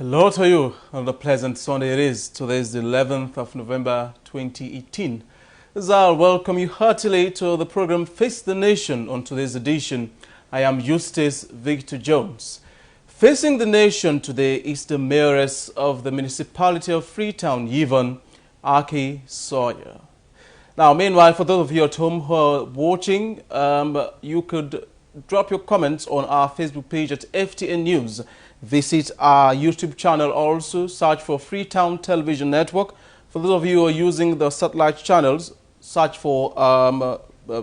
Hello to you on the pleasant Sunday it is. Today is the 11th of November 2018. As I'll welcome you heartily to the program Face the Nation. On today's edition, I am Eustace Victor Jones. Facing the nation today is the mayoress of the municipality of Freetown, Yvonne Aki-Sawyerr. Now, meanwhile, for those of you at home who are watching, you could drop your comments on our Facebook page at FTN News. Visit our YouTube channel also. Search for Freetown Television Network. For those of you who are using the satellite channels, search for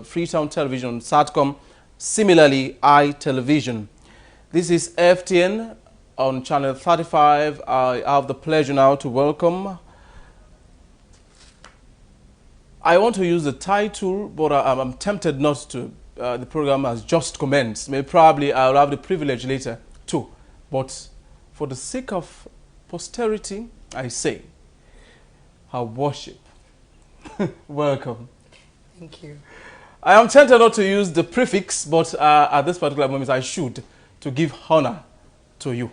Freetown Television, Satcom. Similarly, iTelevision. This is FTN on channel 35. I have the pleasure now to welcome. I want to use the title, but I'm tempted not to. The program has just commenced. Maybe probably I'll have the privilege later too. But for the sake of posterity, I say, our worship. Welcome. Thank you. I am tempted not to use the prefix, but at this particular moment I should, to give honor to you.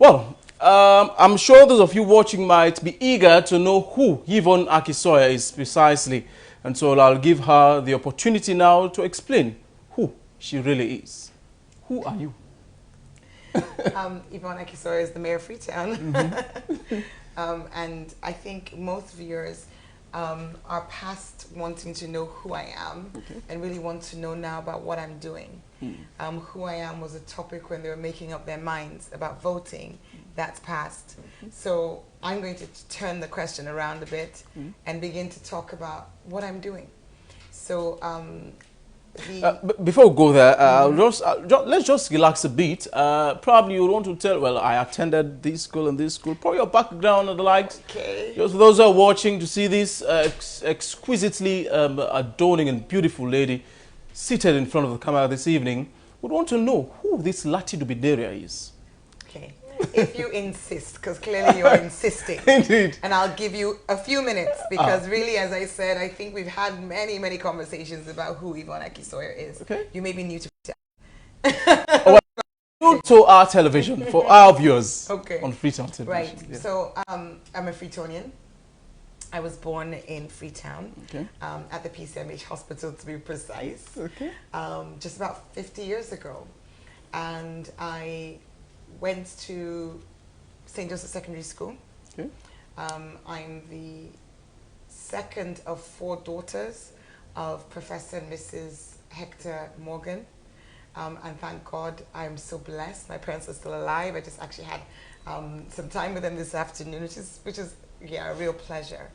Well, I'm sure those of you watching might be eager to know who Yvonne Aki-Sawyerr is precisely. And so I'll give her the opportunity now to explain who she really is. Who are you? Yvonne Aki-Sawyerr is the mayor of Freetown. Mm-hmm. And I think most viewers are past wanting to know who I am, okay, and really want to know now about what I'm doing. Who I am was a topic when they were making up their minds about voting. That's past. So I'm going to turn the question around a bit and begin to talk about what I'm doing. So before we go there, let's just relax a bit. Probably you want to tell, well, I attended this school and this school. Probably your background and the likes. Okay. Just for those who are watching to see this exquisitely adorning and beautiful lady seated in front of the camera this evening, would want to know who this Lati Dubideria is. Okay. If you insist, because clearly you're insisting. Indeed. And I'll give you a few minutes, because really, as I said, I think we've had many, many conversations about who Yvonne Aki-Sawyerr is. Okay. You may be new to Freetown. New to our television, for our viewers on Freetown television. Right. Yeah. So I'm a Freetonian. I was born in Freetown, at the PCMH hospital, to be precise, just about 50 years ago. And I went to St. Joseph Secondary School. I'm the second of 4 daughters of Professor and Mrs. Hector Morgan. And thank God I'm so blessed. My parents are still alive. I just actually had some time with them this afternoon, which is a real pleasure.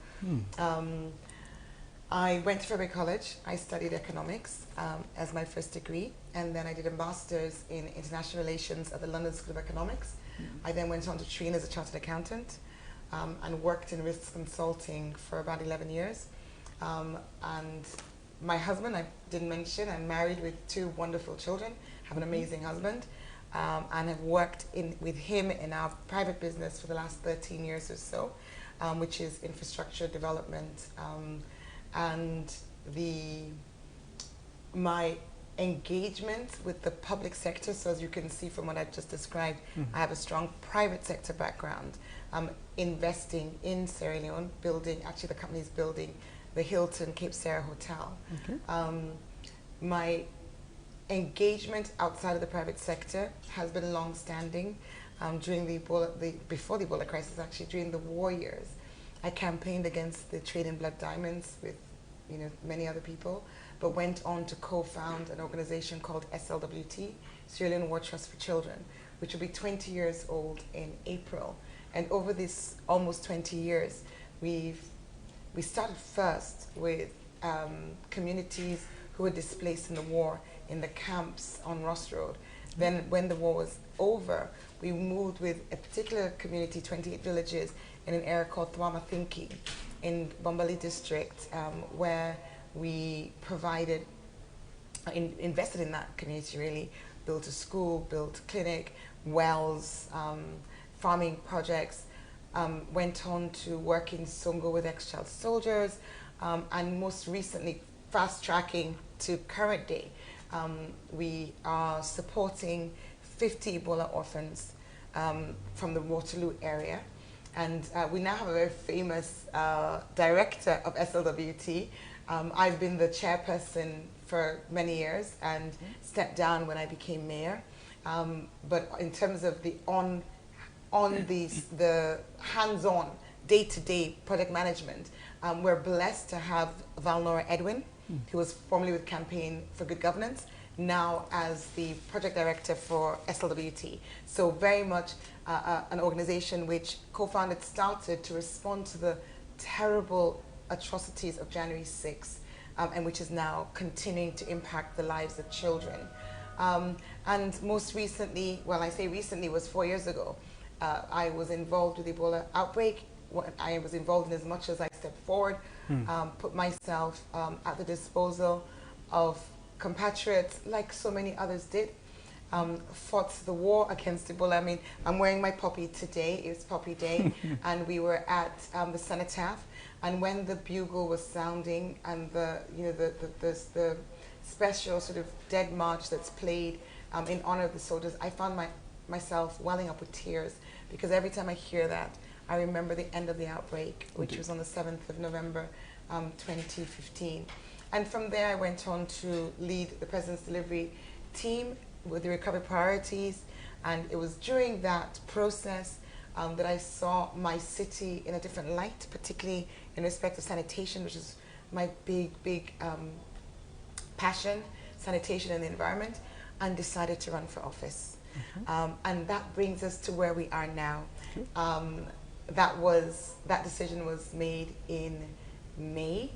I went to Fairbank College. I studied economics as my first degree, and then I did a master's in international relations at the London School of Economics. I then went on to train as a chartered accountant and worked in risk consulting for about 11 years. And my husband, I didn't mention, I'm married with 2 wonderful children, have an amazing husband, and have worked with him in our private business for the last 13 years or so, which is infrastructure development. And my engagement with the public sector, so as you can see from what I've just described, I have a strong private sector background, investing in Sierra Leone, actually the company is building the Hilton Cape Sarah Hotel. My engagement outside of the private sector has been long-standing. During before the Ebola crisis, actually during the war years, I campaigned against the trade in blood diamonds with many other people, but went on to co-found an organization called SLWT, Sierra Leone War Trust for Children, which will be 20 years old in April. And over this almost 20 years, we started first with communities who were displaced in the war in the camps on Ross Road. Then when the war was over, we moved with a particular community, 28 villages, in an area called Thwama Thinki in Bombali district, where we provided, invested in that community really, built a school, built a clinic, wells, farming projects, went on to work in Songo with ex-child soldiers, and most recently fast-tracking to current day. We are supporting 50 Ebola orphans from the Waterloo area. And we now have a very famous director of SLWT. I've been the chairperson for many years and stepped down when I became mayor. But in terms of the the hands-on, day-to-day project management, we're blessed to have Valnora Edwin, who was formerly with Campaign for Good Governance, now as the project director for SLWT. So very much an organization which co-founded started to respond to the terrible atrocities of January 6th, and which is now continuing to impact the lives of children. And most recently, well, I say recently, was 4 years ago, I was involved with the Ebola outbreak. I was involved in as much as I stepped forward, put myself at the disposal of compatriots like so many others did, fought the war against Ebola. I mean, I'm wearing my poppy today, it's Poppy Day, and we were at the cenotaph, and when the bugle was sounding and the special sort of dead march that's played in honor of the soldiers, I found myself welling up with tears, because every time I hear that, I remember the end of the outbreak, which was on the 7th of November, 2015. And from there, I went on to lead the President's Delivery team with the recovery priorities. And it was during that process that I saw my city in a different light, particularly in respect of sanitation, which is my big passion, sanitation and the environment, and decided to run for office. And that brings us to where we are now. That decision was made in May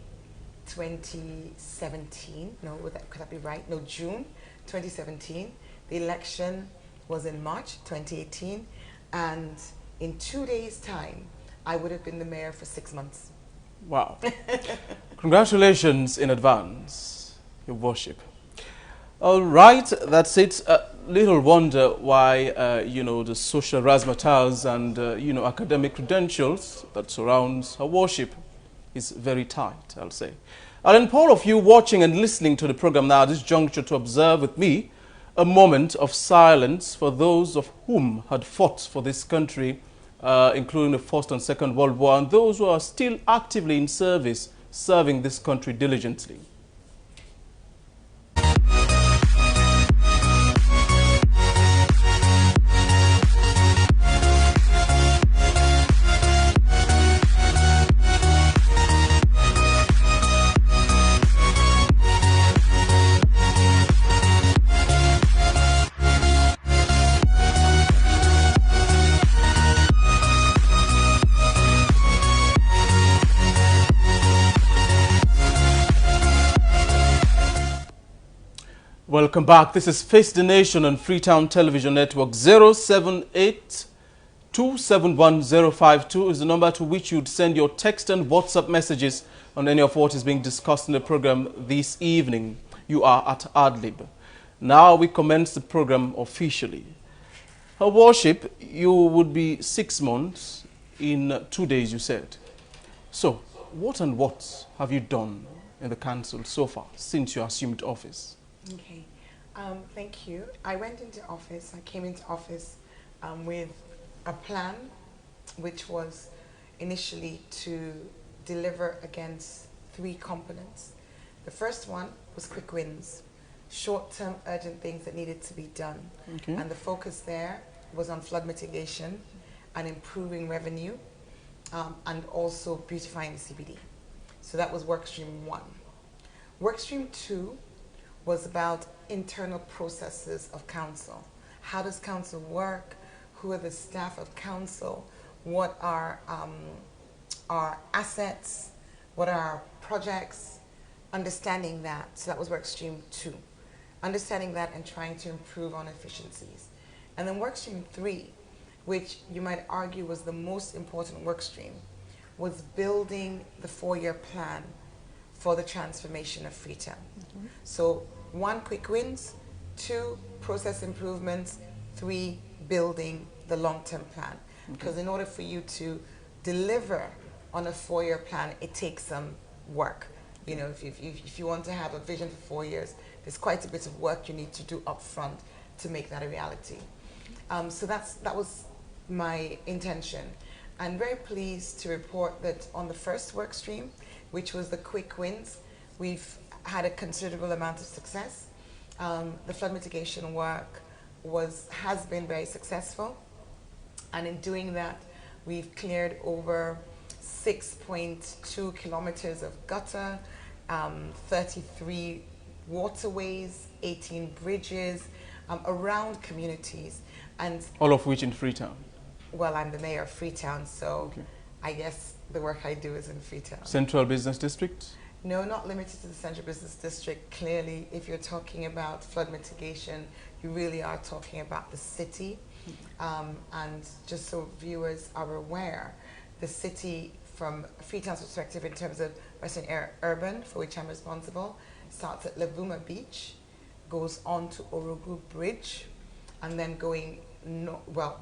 2017. No, could that be right? No, June 2017. The election was in March 2018, and in 2 days' time, I would have been the mayor for 6 months. Wow. Congratulations in advance, Your Worship. All right, that's it. Little wonder why, the social razzmatazz and, academic credentials that surrounds her worship is very tight, I'll say. I'll implore of you watching and listening to the program now at this juncture to observe with me a moment of silence for those of whom had fought for this country, including the First and Second World War, and those who are still actively in service, serving this country diligently. Welcome back. This is Face the Nation on Freetown Television Network. 078-271-052 is the number to which you'd send your text and WhatsApp messages on any of what is being discussed in the program this evening. You are at Adlib. Now we commence the program officially. Her Worship, you would be 6 months in 2 days, you said. So, what and what have you done in the council so far since you assumed office? Okay, thank you. I went into office, I came into office with a plan which was initially to deliver against 3 components. The first one was quick wins, short-term urgent things that needed to be done. Okay. And the focus there was on flood mitigation and improving revenue and also beautifying the CBD. So that was work stream 1. Work stream 2 was about internal processes of council. How does council work? Who are the staff of council? What are our assets? What are our projects? Understanding that. So that was work stream 2. Understanding that and trying to improve on efficiencies. And then work stream 3, which you might argue was the most important work stream, was building the 4-year plan for the transformation of Freetown. So 1, quick wins, 2, process improvements, 3, building the long-term plan. Because in order for you to deliver on a 4-year plan, it takes some work. You know, if you want to have a vision for 4 years, there's quite a bit of work you need to do up front to make that a reality. So that was my intention. I'm very pleased to report that on the first work stream, which was the quick wins, we've had a considerable amount of success. The flood mitigation work has been very successful, and in doing that, we've cleared over 6.2 kilometers of gutter, 33 waterways, 18 bridges around communities, and all of which in Freetown. well, I'm the mayor of Freetown, so Okay. I guess the work I do is in Freetown. Central Business District? No, not limited to the Central Business District. Clearly, if you're talking about flood mitigation, you really are talking about the city. And just so viewers are aware, the city, from Freetown's perspective in terms of Western Urban, for which I'm responsible, starts at Lavuma Beach, goes on to Orogu Bridge, and then going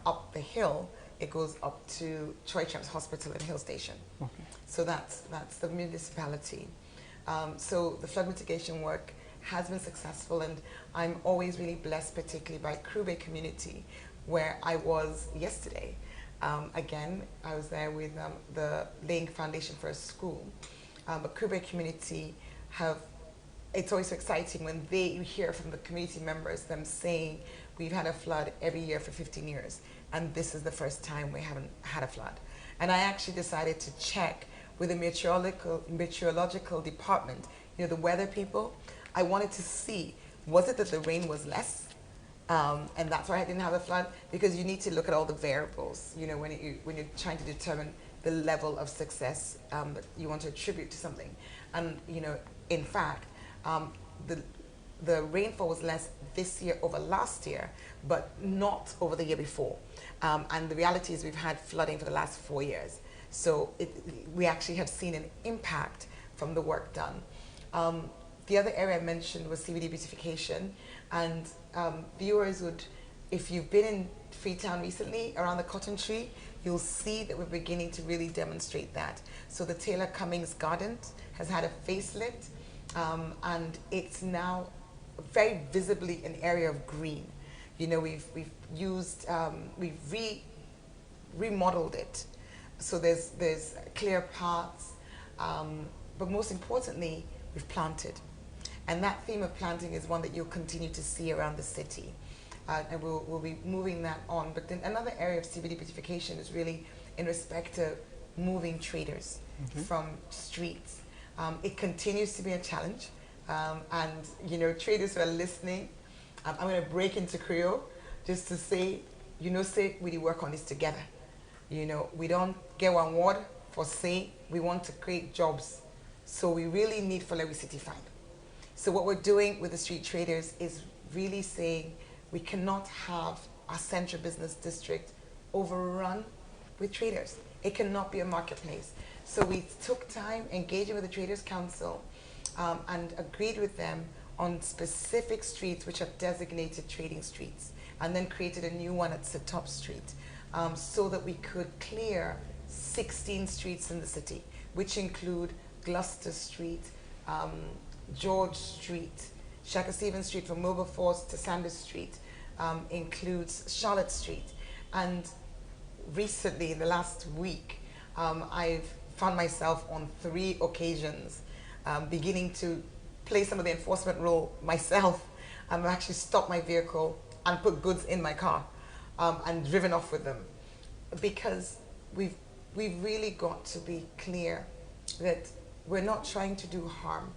up the hill, it goes up to Troy Champs Hospital and Hill Station. Okay. So that's the municipality. So the flood mitigation work has been successful, and I'm always really blessed, particularly by Crew Bay community, where I was yesterday. Again, I was there with the laying foundation for a school. But Crew Bay community it's always so exciting when you hear from the community members, them saying, we've had a flood every year for 15 years, and this is the first time we haven't had a flood. And I actually decided to check with the meteorological department, the weather people. I wanted to see, was it that the rain was less? And that's why I didn't have a flood, because you need to look at all the variables, when you're trying to determine the level of success that you want to attribute to something. And, in fact, the rainfall was less this year over last year, but not over the year before. And the reality is we've had flooding for the last 4 years. So we actually have seen an impact from the work done. The other area I mentioned was CBD beautification. And viewers if you've been in Freetown recently around the cotton tree, you'll see that we're beginning to really demonstrate that. So the Taylor Cummings Garden has had a facelift, and it's now very visibly an area of green. We've used, we've remodeled it. So there's clear paths, but most importantly, we've planted. And that theme of planting is one that you'll continue to see around the city. And we'll be moving that on. But then another area of CBD beautification is really in respect to moving traders from streets. It continues to be a challenge. And, traders who are listening, I'm going to break into Creole just to say, say we work on this together. We don't get one word for say we want to create jobs. So we really need for Lewe City Fund. So what we're doing with the street traders is really saying we cannot have our central business district overrun with traders. It cannot be a marketplace. So we took time engaging with the Traders Council and agreed with them on specific streets which are designated trading streets, and then created a new one at Sitop Street so that we could clear 16 streets in the city, which include Gloucester Street, George Street, Shaka Stevens Street from Wilberforce to Sanders Street, includes Charlotte Street. And recently, in the last week, I've found myself on 3 occasions beginning to play some of the enforcement role myself. I've actually stopped my vehicle and put goods in my car and driven off with them, because we've really got to be clear that we're not trying to do harm.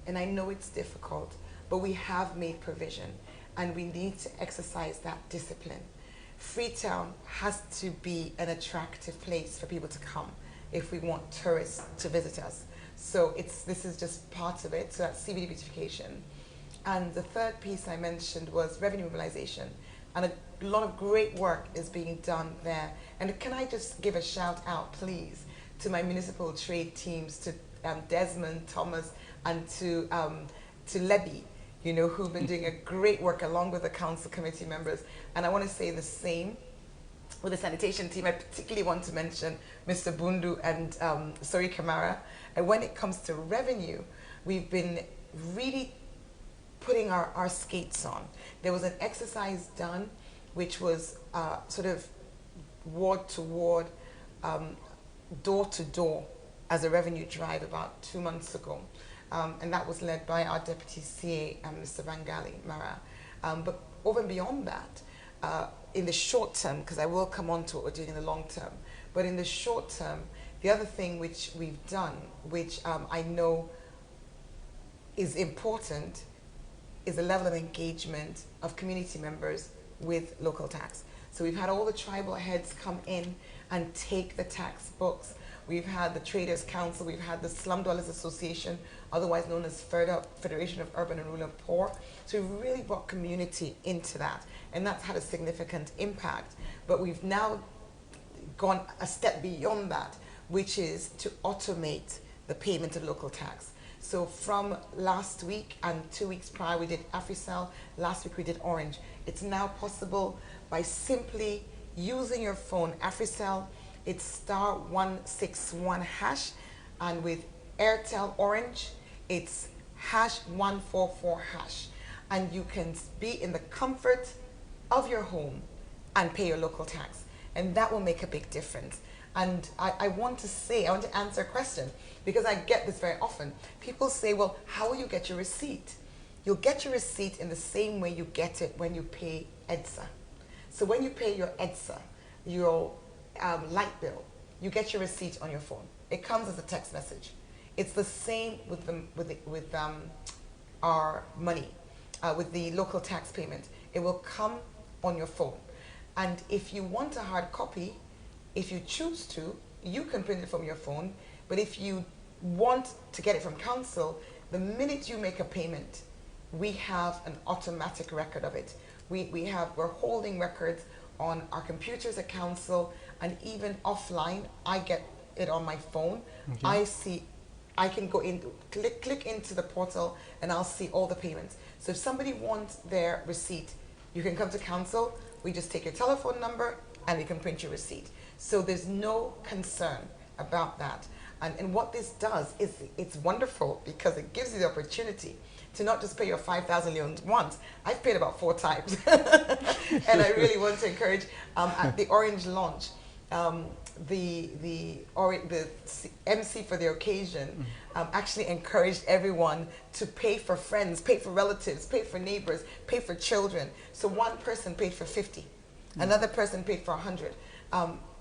And I know it's difficult, but we have made provision, and we need to exercise that discipline. Freetown has to be an attractive place for people to come if we want tourists to visit us. So this is just part of it. So that's CBD beautification. And the third piece I mentioned was revenue mobilization. And a lot of great work is being done there. And can I just give a shout out, please, to my municipal trade teams, to Desmond, Thomas, and to Lebby, who've been doing a great work along with the council committee members. And I want to say the same with the sanitation team. I particularly want to mention Mr. Bundu and Sori Kamara. And when it comes to revenue, we've been really putting our skates on. There was an exercise done which was sort of ward to ward, door to door as a revenue drive about 2 months ago. And that was led by our Deputy CA, Mr. Vangali Mara. But over and beyond that, in the short term, because I will come on to what we're doing in the long term, but in the short term, the other thing which we've done, which I know is important, is the level of engagement of community members with local tax. So we've had all the tribal heads come in and take the tax books. We've had the Traders Council, we've had the Slum Dwellers Association, otherwise known as Federation of Urban and Rural Poor. So we've really brought community into that, and that's had a significant impact. But we've now gone a step beyond that, which is to automate the payment of local tax. So from last week and 2 weeks prior, we did AfriCell. Last week we did Orange. It's now possible by simply using your phone. AfriCell, it's *161#, and with Airtel Orange, it's #144#. And you can be in the comfort of your home and pay your local tax. And that will make a big difference. And I want to answer a question, because I get this very often. People say, well, how will you get your receipt? You'll get your receipt in the same way you get it when you pay EDSA. So when you pay your EDSA, your light bill, you get your receipt on your phone. It comes as a text message. It's the same with our money, with the local tax payment. It will come on your phone. And if you want a hard copy, if you choose to, you can print it from your phone. But if you want to get it from council, the minute you make a payment, we have an automatic record of it. We're holding records on our computers at council, and even offline, I get it on my phone. Okay. I can go in, click into the portal, and I'll see all the payments. So if somebody wants their receipt, you can come to council. We just take your telephone number, and we can print your receipt. So there's no concern about that. And what this does is it's wonderful, because it gives you the opportunity to not just pay your 5,000 leones once. I've paid about 4 times. And I really want to encourage, at the Orange launch, the MC for the occasion actually encouraged everyone to pay for friends, pay for relatives, pay for neighbors, pay for children. So one person paid for 50, another person paid for 100.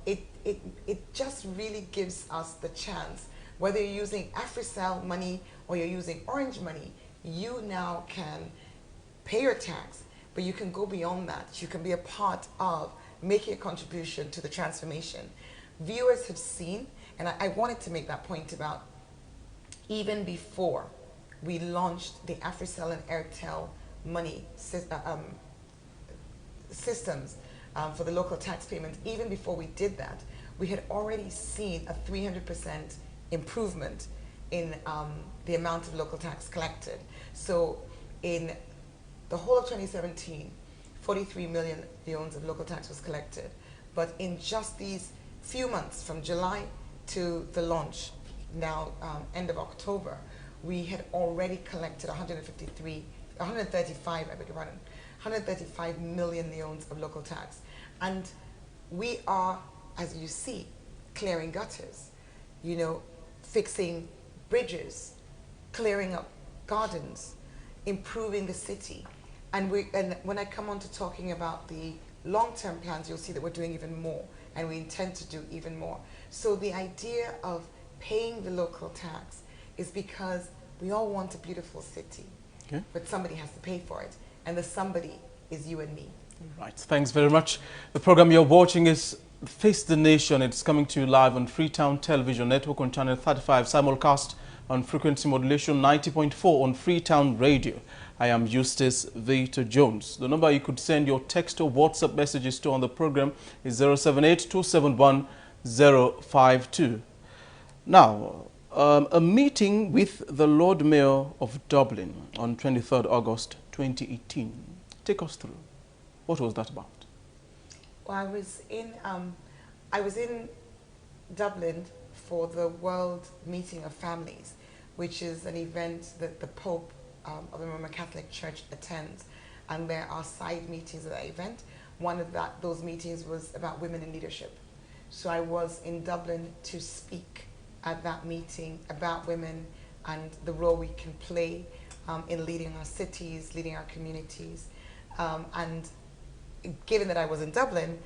It just really gives us the chance, whether you're using AfriCell money or you're using Orange money, you now can pay your tax, but you can go beyond that. You can be a part of making a contribution to the transformation. Viewers have seen, and I wanted to make that point about, even before we launched the AfriCell and Airtel money systems for the local tax payment, even before we did that, we had already seen a 300% improvement in the amount of local tax collected. So in the whole of 2017, 43 million leones of local tax was collected. But in just these few months, from July to the launch, now end of October, we had already collected 135 million leones of local tax. And we are, as you see, clearing gutters, fixing bridges, clearing up gardens, improving the city. And when I come on to talking about the long-term plans, you'll see that we're doing even more, and we intend to do even more. So the idea of paying the local tax is because we all want a beautiful city, okay, but somebody has to pay for it, and the somebody is you and me. Right, thanks very much. The program you're watching is Face the Nation. It's coming to you live on Freetown Television Network on Channel 35, simulcast on frequency modulation 90.4 on Freetown Radio. I am Eustace Victor Jones. The number you could send your text or WhatsApp messages to on the program is 078-271-052. Now, a meeting with the Lord Mayor of Dublin on 23rd August 2018. Take us through. What was that about? Well, I was in Dublin for the World Meeting of Families, which is an event that the Pope of the Roman Catholic Church attends, and there are side meetings at that event. one of those meetings was about women in leadership. So I was in Dublin to speak at that meeting about women and the role we can play in leading our cities, leading our communities. And given that I was in Dublin,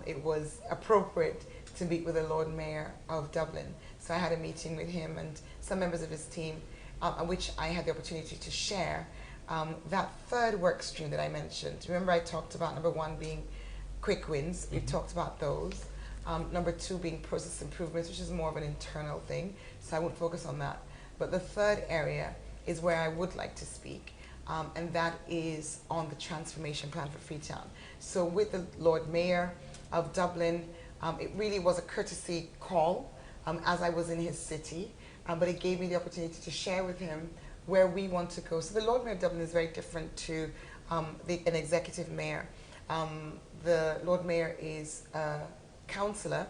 it was appropriate to meet with the Lord Mayor of Dublin. So I had a meeting with him and some members of his team, which I had the opportunity to share that third work stream that I mentioned. Remember, I talked about number one being quick wins. We've talked about those. Number two being process improvements, which is more of an internal thing, so I won't focus on that. But the third area is where I would like to speak, and that is on the transformation plan for Freetown. So with the Lord Mayor of Dublin, it really was a courtesy call as I was in his city, but it gave me the opportunity to share with him where we want to go. So the Lord Mayor of Dublin is very different to an executive mayor. The Lord Mayor is a councillor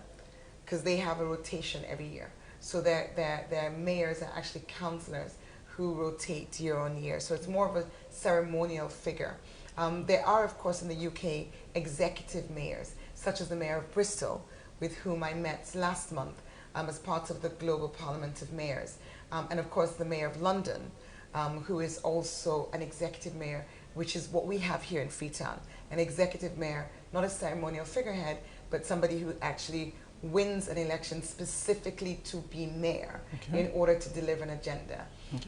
because they have a rotation every year. So their mayors are actually councillors who rotate year on year. So it's more of a ceremonial figure. There are, of course, in the UK, executive mayors, such as the Mayor of Bristol, with whom I met last month as part of the Global Parliament of Mayors. And of course, the Mayor of London, who is also an executive mayor, which is what we have here in Freetown. An executive mayor, not a ceremonial figurehead, but somebody who actually wins an election specifically to be mayor in order to deliver an agenda.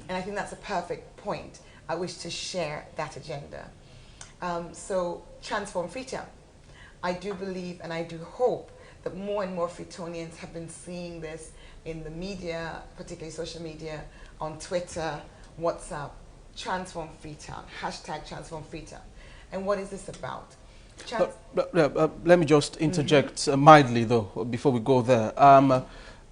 And I think that's a perfect point at which to share that agenda. So transform Freetown. I do believe and I do hope that more and more Freetonians have been seeing this in the media, particularly social media, on Twitter, WhatsApp, transform Freetown, hashtag transform Freetown. And what is this about? Let me just interject mildly though, before we go there.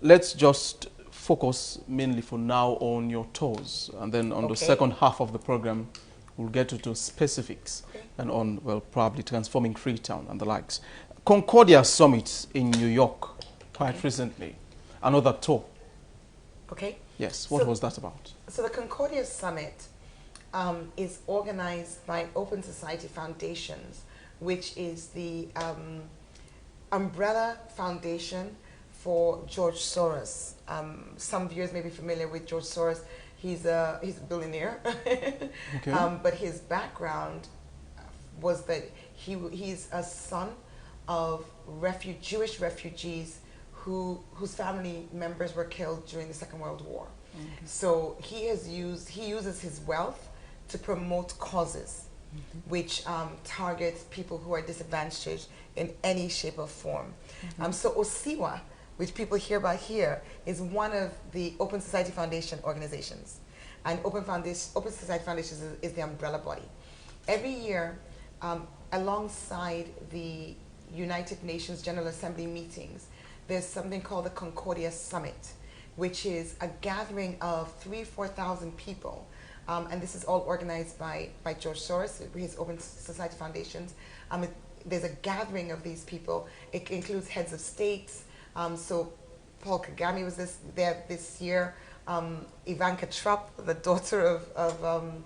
Let's just focus mainly for now on your tours, and then on the second half of the program, we'll get into specifics and on, well, probably transforming Freetown and the likes. Concordia Summit in New York quite recently, another tour. Okay. Yes, what was that about? So the Concordia Summit is organized by Open Society Foundations, which is the umbrella foundation for George Soros. Some viewers may be familiar with George Soros. He's a billionaire, but his background was that he's a son of Jewish refugees whose family members were killed during the Second World War. So he uses his wealth to promote causes which targets people who are disadvantaged in any shape or form. So OSIWA, which people hear about here, is one of the Open Society Foundation organizations. And Open Society Foundation is the umbrella body. Every year, alongside the United Nations General Assembly meetings, there's something called the Concordia Summit, which is a gathering of 3,000–4,000 people. And this is all organized by George Soros, his Open Society Foundations. There's a gathering of these people. It includes heads of states. So Paul Kagame was there this year. Ivanka Trump, the daughter of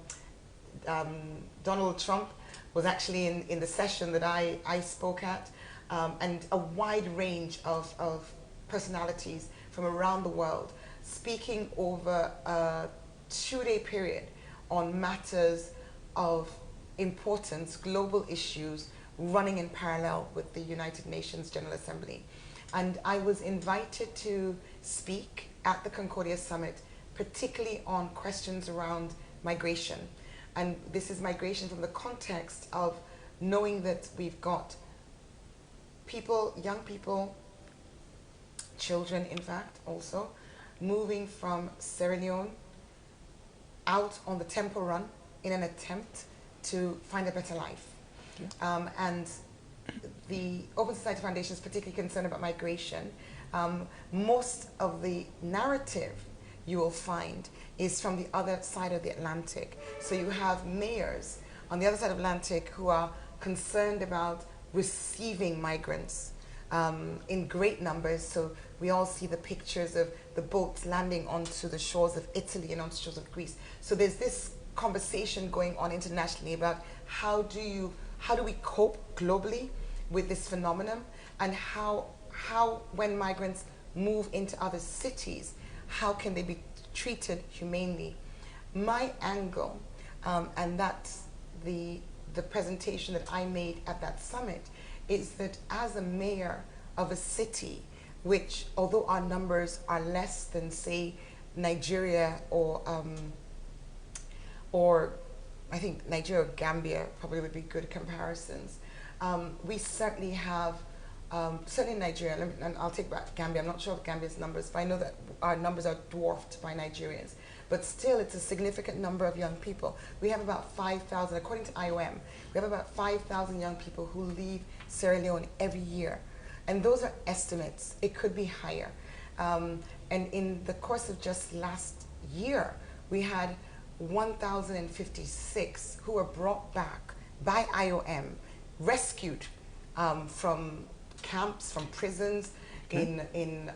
Donald Trump, was actually in the session that I spoke at. And a wide range of personalities from around the world speaking over a 2-day period on matters of importance, global issues, running in parallel with the United Nations General Assembly. And I was invited to speak at the Concordia Summit, particularly on questions around migration. And this is migration from the context of knowing that we've got people, young people, children in fact also, moving from Sierra Leone out on the Temple Run in an attempt to find a better life. And the Open Society Foundation is particularly concerned about migration. Most of the narrative you will find is from the other side of the Atlantic. So you have mayors on the other side of the Atlantic who are concerned about receiving migrants in great numbers. So we all see the pictures of the boats landing onto the shores of Italy and onto the shores of Greece. So there's this conversation going on internationally about how do you how do we cope globally with this phenomenon, and how when migrants move into other cities, how can they be treated humanely? My angle, and that's the presentation that I made at that summit, is that as a mayor of a city, which although our numbers are less than, say, Nigeria or I think Nigeria or Gambia probably would be good comparisons. We certainly have, certainly in Nigeria, and I'll take back Gambia, I'm not sure of Gambia's numbers, but I know that our numbers are dwarfed by Nigerians. But still, it's a significant number of young people. We have about 5,000, according to IOM, we have about 5,000 young people who leave Sierra Leone every year. And those are estimates. It could be higher. And in the course of just last year, we had 1,056 who were brought back by IOM, rescued from camps, from prisons in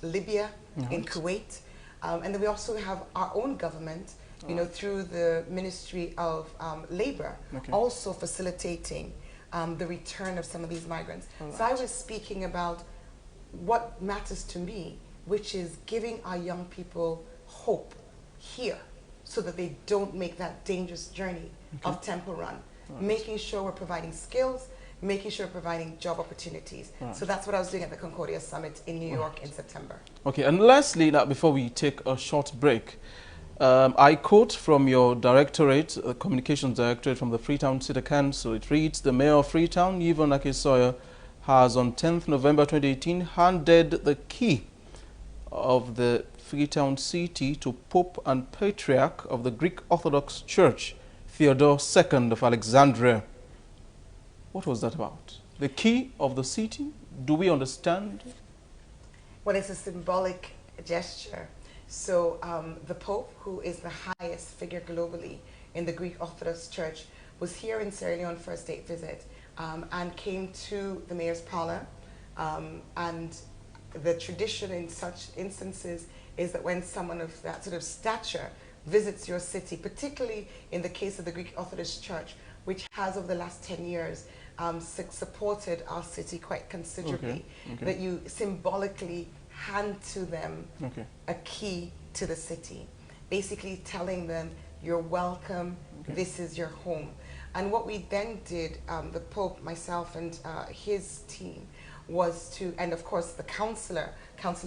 Libya, in Kuwait. And then we also have our own government, you know, through the Ministry of Labor, also facilitating the return of some of these migrants. So I was speaking about what matters to me, which is giving our young people hope here so that they don't make that dangerous journey of Temple Run, making sure we're providing skills, making sure we're providing job opportunities. So that's what I was doing at the Concordia Summit in New York in September. Okay, and lastly, now before we take a short break, I quote from your directorate, Communications Directorate from the Freetown City Council. It reads, the Mayor of Freetown, Yvonne Aki-Sawyerr, has on 10th November 2018 handed the key of the Freetown city to Pope and Patriarch of the Greek Orthodox Church, Theodore II of Alexandria. What was that about? The key of the city? Do we understand? Well, it's a symbolic gesture. So the Pope, who is the highest figure globally in the Greek Orthodox Church, was here in Sierra Leone for a state visit and came to the mayor's parlor. And the tradition in such instances is that when someone of that sort of stature visits your city, particularly in the case of the Greek Orthodox Church, which has over the last 10 years supported our city quite considerably, that you symbolically hand to them a key to the city, basically telling them, you're welcome, this is your home. And what we then did, the Pope, myself, and his team, was to, and of course the Councillor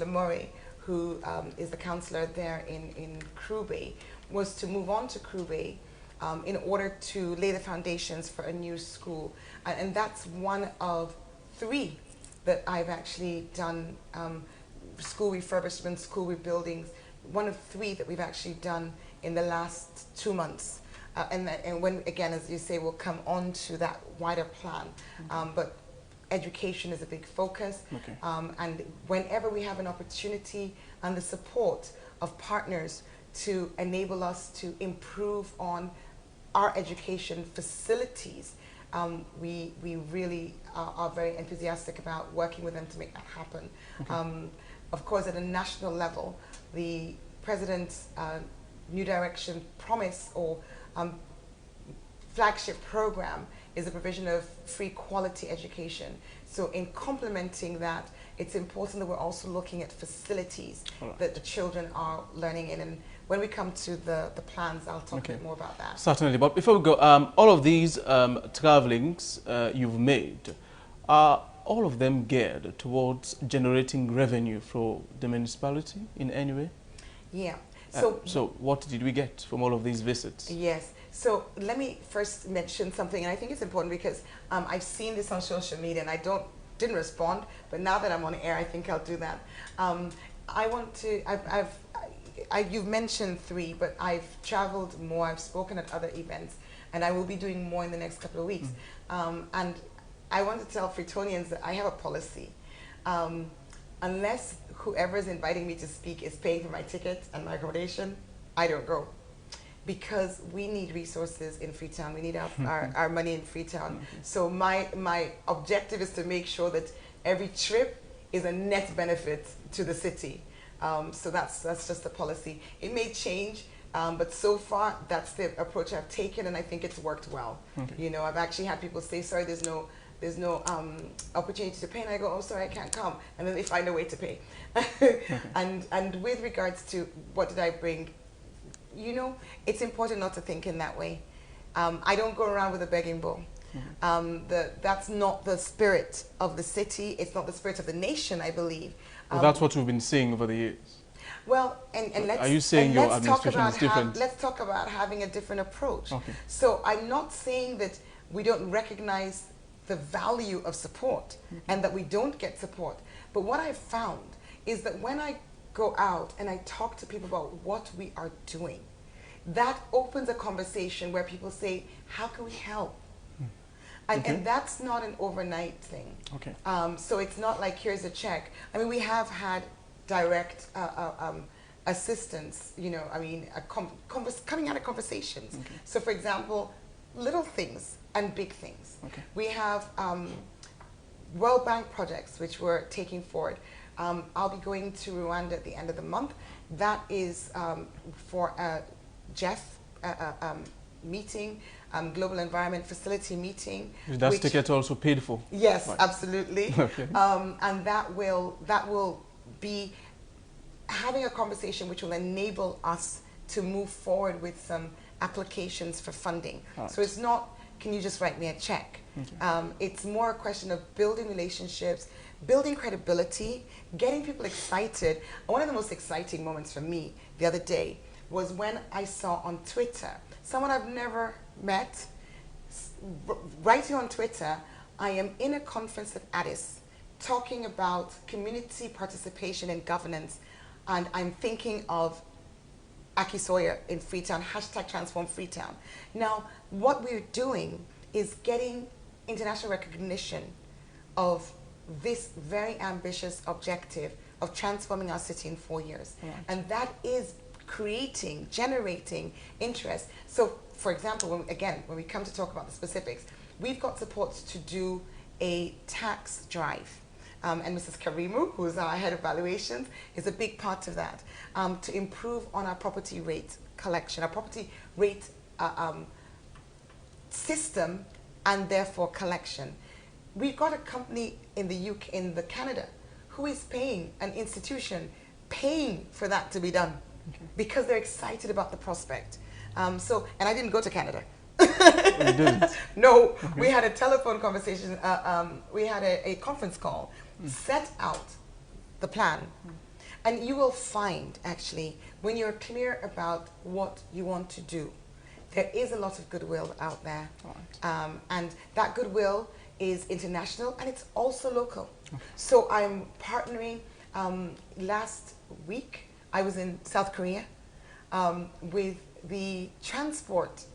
Murray, who is the councillor there in Krube, was to move on to Krube in order to lay the foundations for a new school. And that's one of 3 that I've actually done, school refurbishment, school rebuildings, one of 3 that we've actually done in the last 2 months. And when, again, as you say, we'll come on to that wider plan. But education is a big focus. And whenever we have an opportunity and the support of partners to enable us to improve on our education facilities, we really are very enthusiastic about working with them to make that happen. Of course, at a national level, the President's New Direction promise or flagship program is the provision of free quality education. So in complementing that, it's important that we're also looking at facilities that the children are learning in. And when we come to the plans, I'll talk a bit more about that. Certainly, but before we go, all of these travelings you've made, are all of them geared towards generating revenue for the municipality in any way? Yeah. So what did we get from all of these visits? Yes. So let me first mention something, and I think it's important because I've seen this on social media and I didn't respond, but now that I'm on air, I think I'll do that. I want to, you've mentioned 3, but I've traveled more, I've spoken at other events, and I will be doing more in the next couple of weeks. And I want to tell Freetonians that I have a policy. Unless whoever is inviting me to speak is paying for my ticket and my accommodation, I don't go. Because we need resources in Freetown, we need our money in Freetown. So my objective is to make sure that every trip is a net benefit to the city. So that's just a policy. It may change But so far, that's the approach I've taken, and I think it's worked well. Okay. You know, I've actually had people say, sorry, there's no opportunity to pay, and I go, oh, sorry, I can't come. And then they find a way to pay. Okay. And with regards to what did I bring, you know, it's important not to think in that way. I don't go around with a begging bowl. That's not the spirit of the city. It's not the spirit of the nation, I believe. Well, that's what we've been seeing over the years. Well, and let's, are you saying your let's talk administration about is different? let's talk about having a different approach. Okay. So I'm not saying that we don't recognize the value of support and that we don't get support. But what I've found is that when I go out and I talk to people about what we are doing, that opens a conversation where people say, how can we help? And that's not an overnight thing. Okay. So it's not like, here's a check. I mean, we have had direct assistance, you know, I mean, coming out of conversations. Okay. So for example, little things and big things. Okay. We have World Bank projects which we're taking forward. I'll be going to Rwanda at the end of the month. That is for a Jeff meeting, Global Environment Facility meeting. That ticket also paid for? Yes, right. Absolutely. Okay. And that will be having a conversation which will enable us to move forward with some applications for funding. Right. So it's not, can you just write me a check? Okay. It's more a question of building relationships, building credibility, getting people excited. One of the most exciting moments for me the other day was when I saw on Twitter, someone I've never met, writing on Twitter, I am in a conference at Addis talking about community participation and governance, and I'm thinking of Aki-Sawyerr in Freetown, hashtag transform Freetown. Now, what we're doing is getting international recognition of this very ambitious objective of transforming our city in 4 years. Right. And that is generating interest. So, for example, when we come to talk about the specifics, we've got support to do a tax drive. And Mrs. Karimu, who is our head of valuations, is a big part of that, to improve on our property rate collection, our property rate system, and therefore collection. We've got a company in the UK, in Canada, who is paying an institution, paying for that to be done, because they're excited about the prospect. And I didn't go to Canada. You didn't? No, we had a telephone conversation, we had a conference call, set out the plan. And you will find, actually, when you're clear about what you want to do, there is a lot of goodwill out there. Right. And that goodwill is international and it's also local. Okay. So I'm partnering, last week, I was in South Korea with the transport,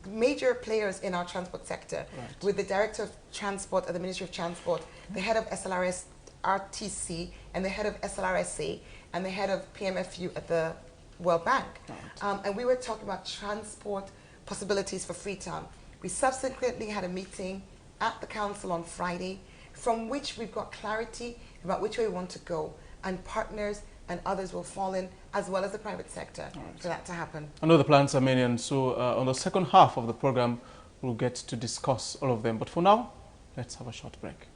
major players in our transport sector, right. With the Director of Transport at the Ministry of Transport, the head of SLRS RTC, and the head of SLRSA, and the head of PMFU at the World Bank. Right. And we were talking about transport possibilities for Freetown. We subsequently had a meeting at the council on Friday, from which we've got clarity about which way we want to go, and partners and others will fall in, as well as the private sector, right, for that to happen. I know the plans are many, and so on the second half of the program, we'll get to discuss all of them. But for now, let's have a short break.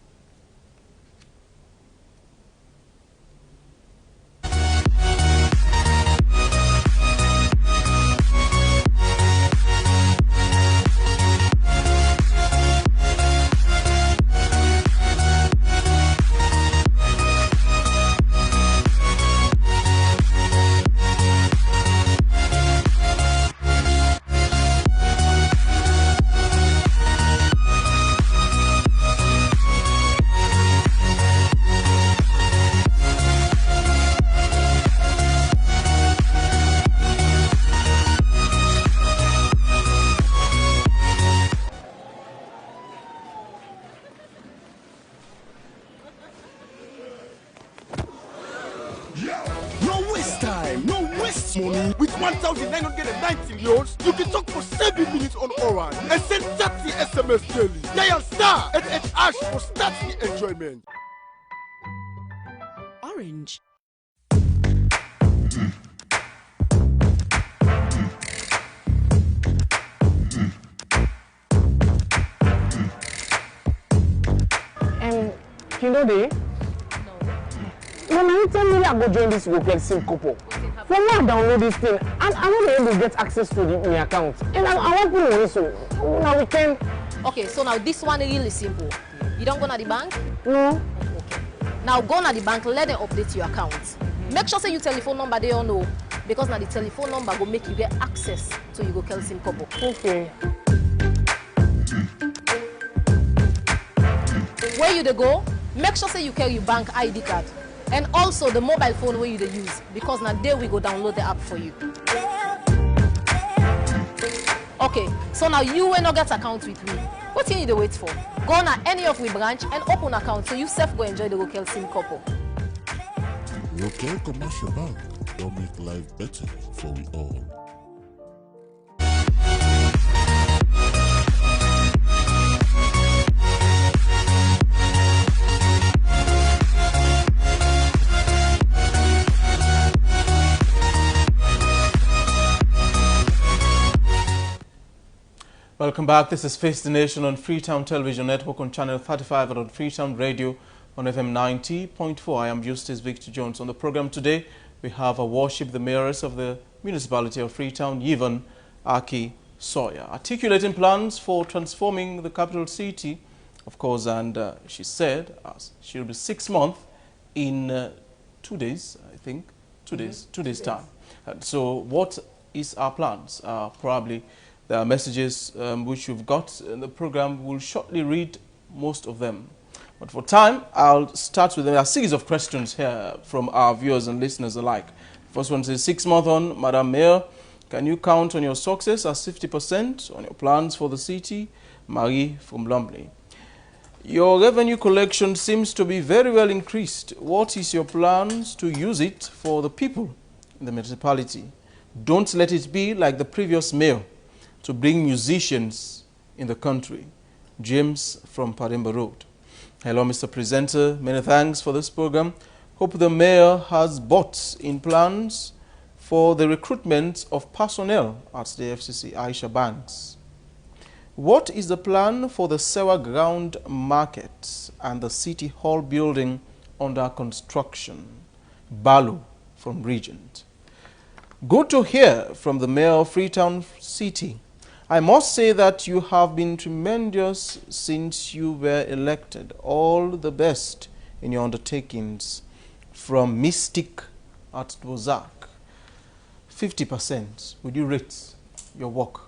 Money. With 1,990 loans, you can talk for 7 minutes on Orange and send 30 SMS daily. Dial star and # for start the enjoyment. Orange. You know they? No. No, you tell me I go join this local SIM couple. For me, I download this thing, and I won't be able to get access to my account. And I want to money, so now we can. Okay, so now this one is really simple. You don't go to the bank? No. Okay. Now go to the bank, let them update your account. Make sure say your telephone number they all know, because now the telephone number will make you get access to your local SIM couple. Okay. Where you dey go, make sure say you carry your bank ID card. And also the mobile phone where you dey use, because now there we go download the app for you. Okay, so now you will not get account with me. What you need to wait for? Go to any of we branch and open account so you self go enjoy the local SIM couple. Local Commercial Bank will make life better for we all. Welcome back. This is Face the Nation on Freetown Television Network on Channel 35 and on Freetown Radio on FM 90.4. I am Justice Victor Jones. On the program today, we have worship the mayoress of the municipality of Freetown, Yvonne Aki-Sawyerr, articulating plans for transforming the capital city, of course, and she said she'll be 6 months in 2 days, I think, 2 days time. So what is our plans? Probably there are messages which you've got in the program. We'll shortly read most of them. But for time, I'll start with a series of questions here from our viewers and listeners alike. First one says, 6 months on, Madam Mayor, can you count on your success as 50% on your plans for the city? Marie from Lumley. Your revenue collection seems to be very well increased. What is your plans to use it for the people in the municipality? Don't let it be like the previous mayor, to bring musicians in the country. James from Parimba Road. Hello, Mr. Presenter. Many thanks for this program. Hope the mayor has bought in plans for the recruitment of personnel at the FCC. Aisha Banks. What is the plan for the Sewa Ground Market and the City Hall building under construction? Balu from Regent. Good to hear from the mayor of Freetown City. I must say that you have been tremendous since you were elected. All the best in your undertakings. From Mystic at Bozak. 50%. Would you rate your work?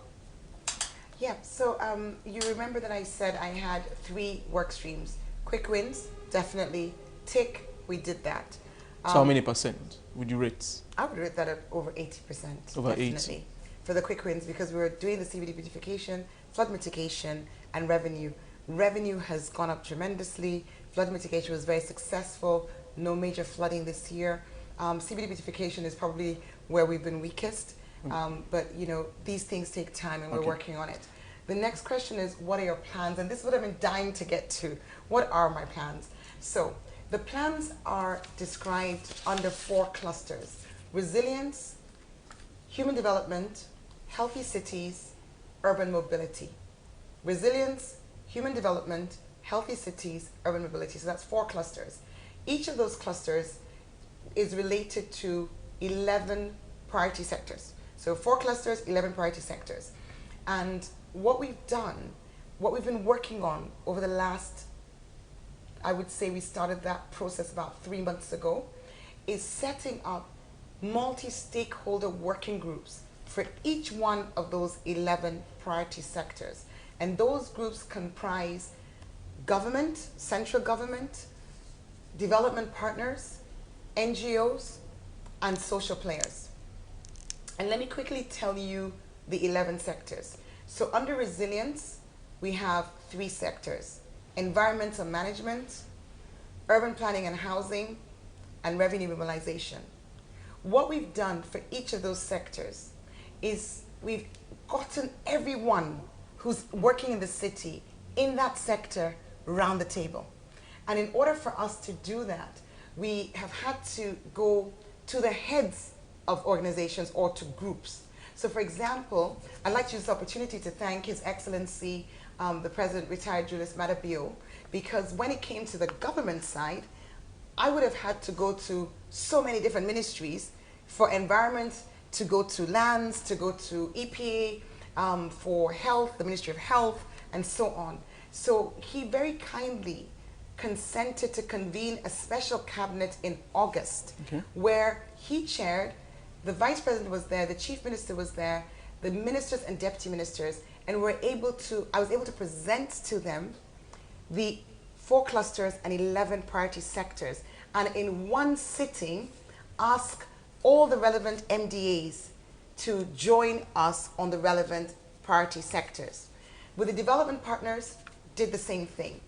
Yeah, so you remember that I said I had 3 work streams. Quick wins, definitely. Tick, we did that. So how many percent would you rate? I would rate that at over 80%. Over definitely. 80. For the quick wins, because we were doing the CBD beautification, flood mitigation, and revenue. Revenue has gone up tremendously. Flood mitigation was very successful. No major flooding this year. CBD beautification is probably where we've been weakest. But, you know, these things take time and we're working on it. The next question is, what are your plans? And this is what I've been dying to get to. What are my plans? So, the plans are described under 4 clusters. Resilience, human development, healthy cities, urban mobility. Resilience, human development, healthy cities, urban mobility. So that's 4 clusters. Each of those clusters is related to 11 priority sectors. So 4 clusters, 11 priority sectors. And what we've done, what we've been working on over the last, I would say we started that process about 3 months ago, is setting up multi-stakeholder working groups for each one of those 11 priority sectors. And those groups comprise government, central government, development partners, NGOs, and social players. And let me quickly tell you the 11 sectors. So under resilience, we have 3 sectors: environmental management, urban planning and housing, and revenue mobilization. What we've done for each of those sectors is we've gotten everyone who's working in the city in that sector around the table. And in order for us to do that, we have had to go to the heads of organizations or to groups. So for example, I'd like to use this opportunity to thank His Excellency the president, retired Julius Maada, because when it came to the government side, I would have had to go to so many different ministries for environment, to go to lands, to go to EPA, for health, the Ministry of Health, and so on. So he very kindly consented to convene a special cabinet in August, where he chaired, the vice president was there, the chief minister was there, the ministers and deputy ministers, and I was able to present to them the 4 clusters and 11 priority sectors, and in one sitting ask all the relevant MDAs to join us on the relevant priority sectors. With the development partners, did the same thing.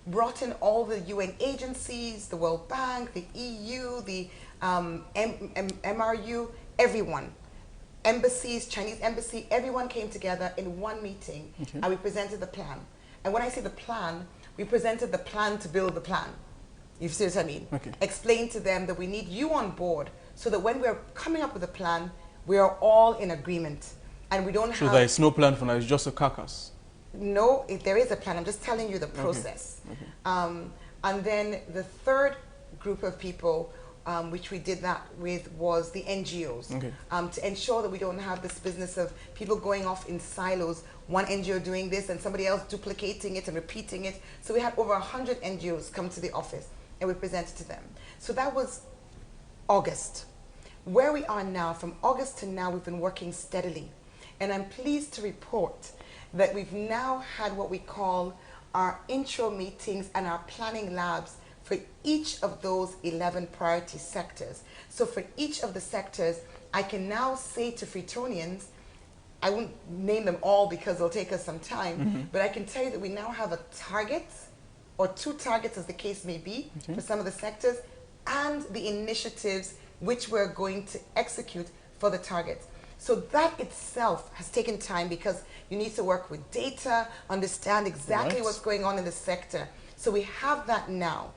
Brought in all the UN agencies, the World Bank, the EU, the MRU, everyone. Embassies, Chinese embassy, everyone came together in one meeting, and we presented the plan. And when I say the plan, we presented the plan to build the plan. You see what I mean? Explain to them that we need you on board so that when we're coming up with a plan, we are all in agreement. And we don't have... So there is no plan for now, it's just a carcass? No, there is a plan. I'm just telling you the process. And then the third group of people which we did that with was the NGOs, to ensure that we don't have this business of people going off in silos, one NGO doing this and somebody else duplicating it and repeating it. So we had over 100 NGOs come to the office and we presented to them. So that was August. Where we are now, from August to now, we've been working steadily. And I'm pleased to report that we've now had what we call our intro meetings and our planning labs for each of those 11 priority sectors. So for each of the sectors, I can now say to Freetonians, I won't name them all because it'll take us some time, but I can tell you that we now have a target, or 2 targets as the case may be, for some of the sectors, and the initiatives which we're going to execute for the targets. So that itself has taken time because you need to work with data, understand exactly what's going on in the sector. So we have that now.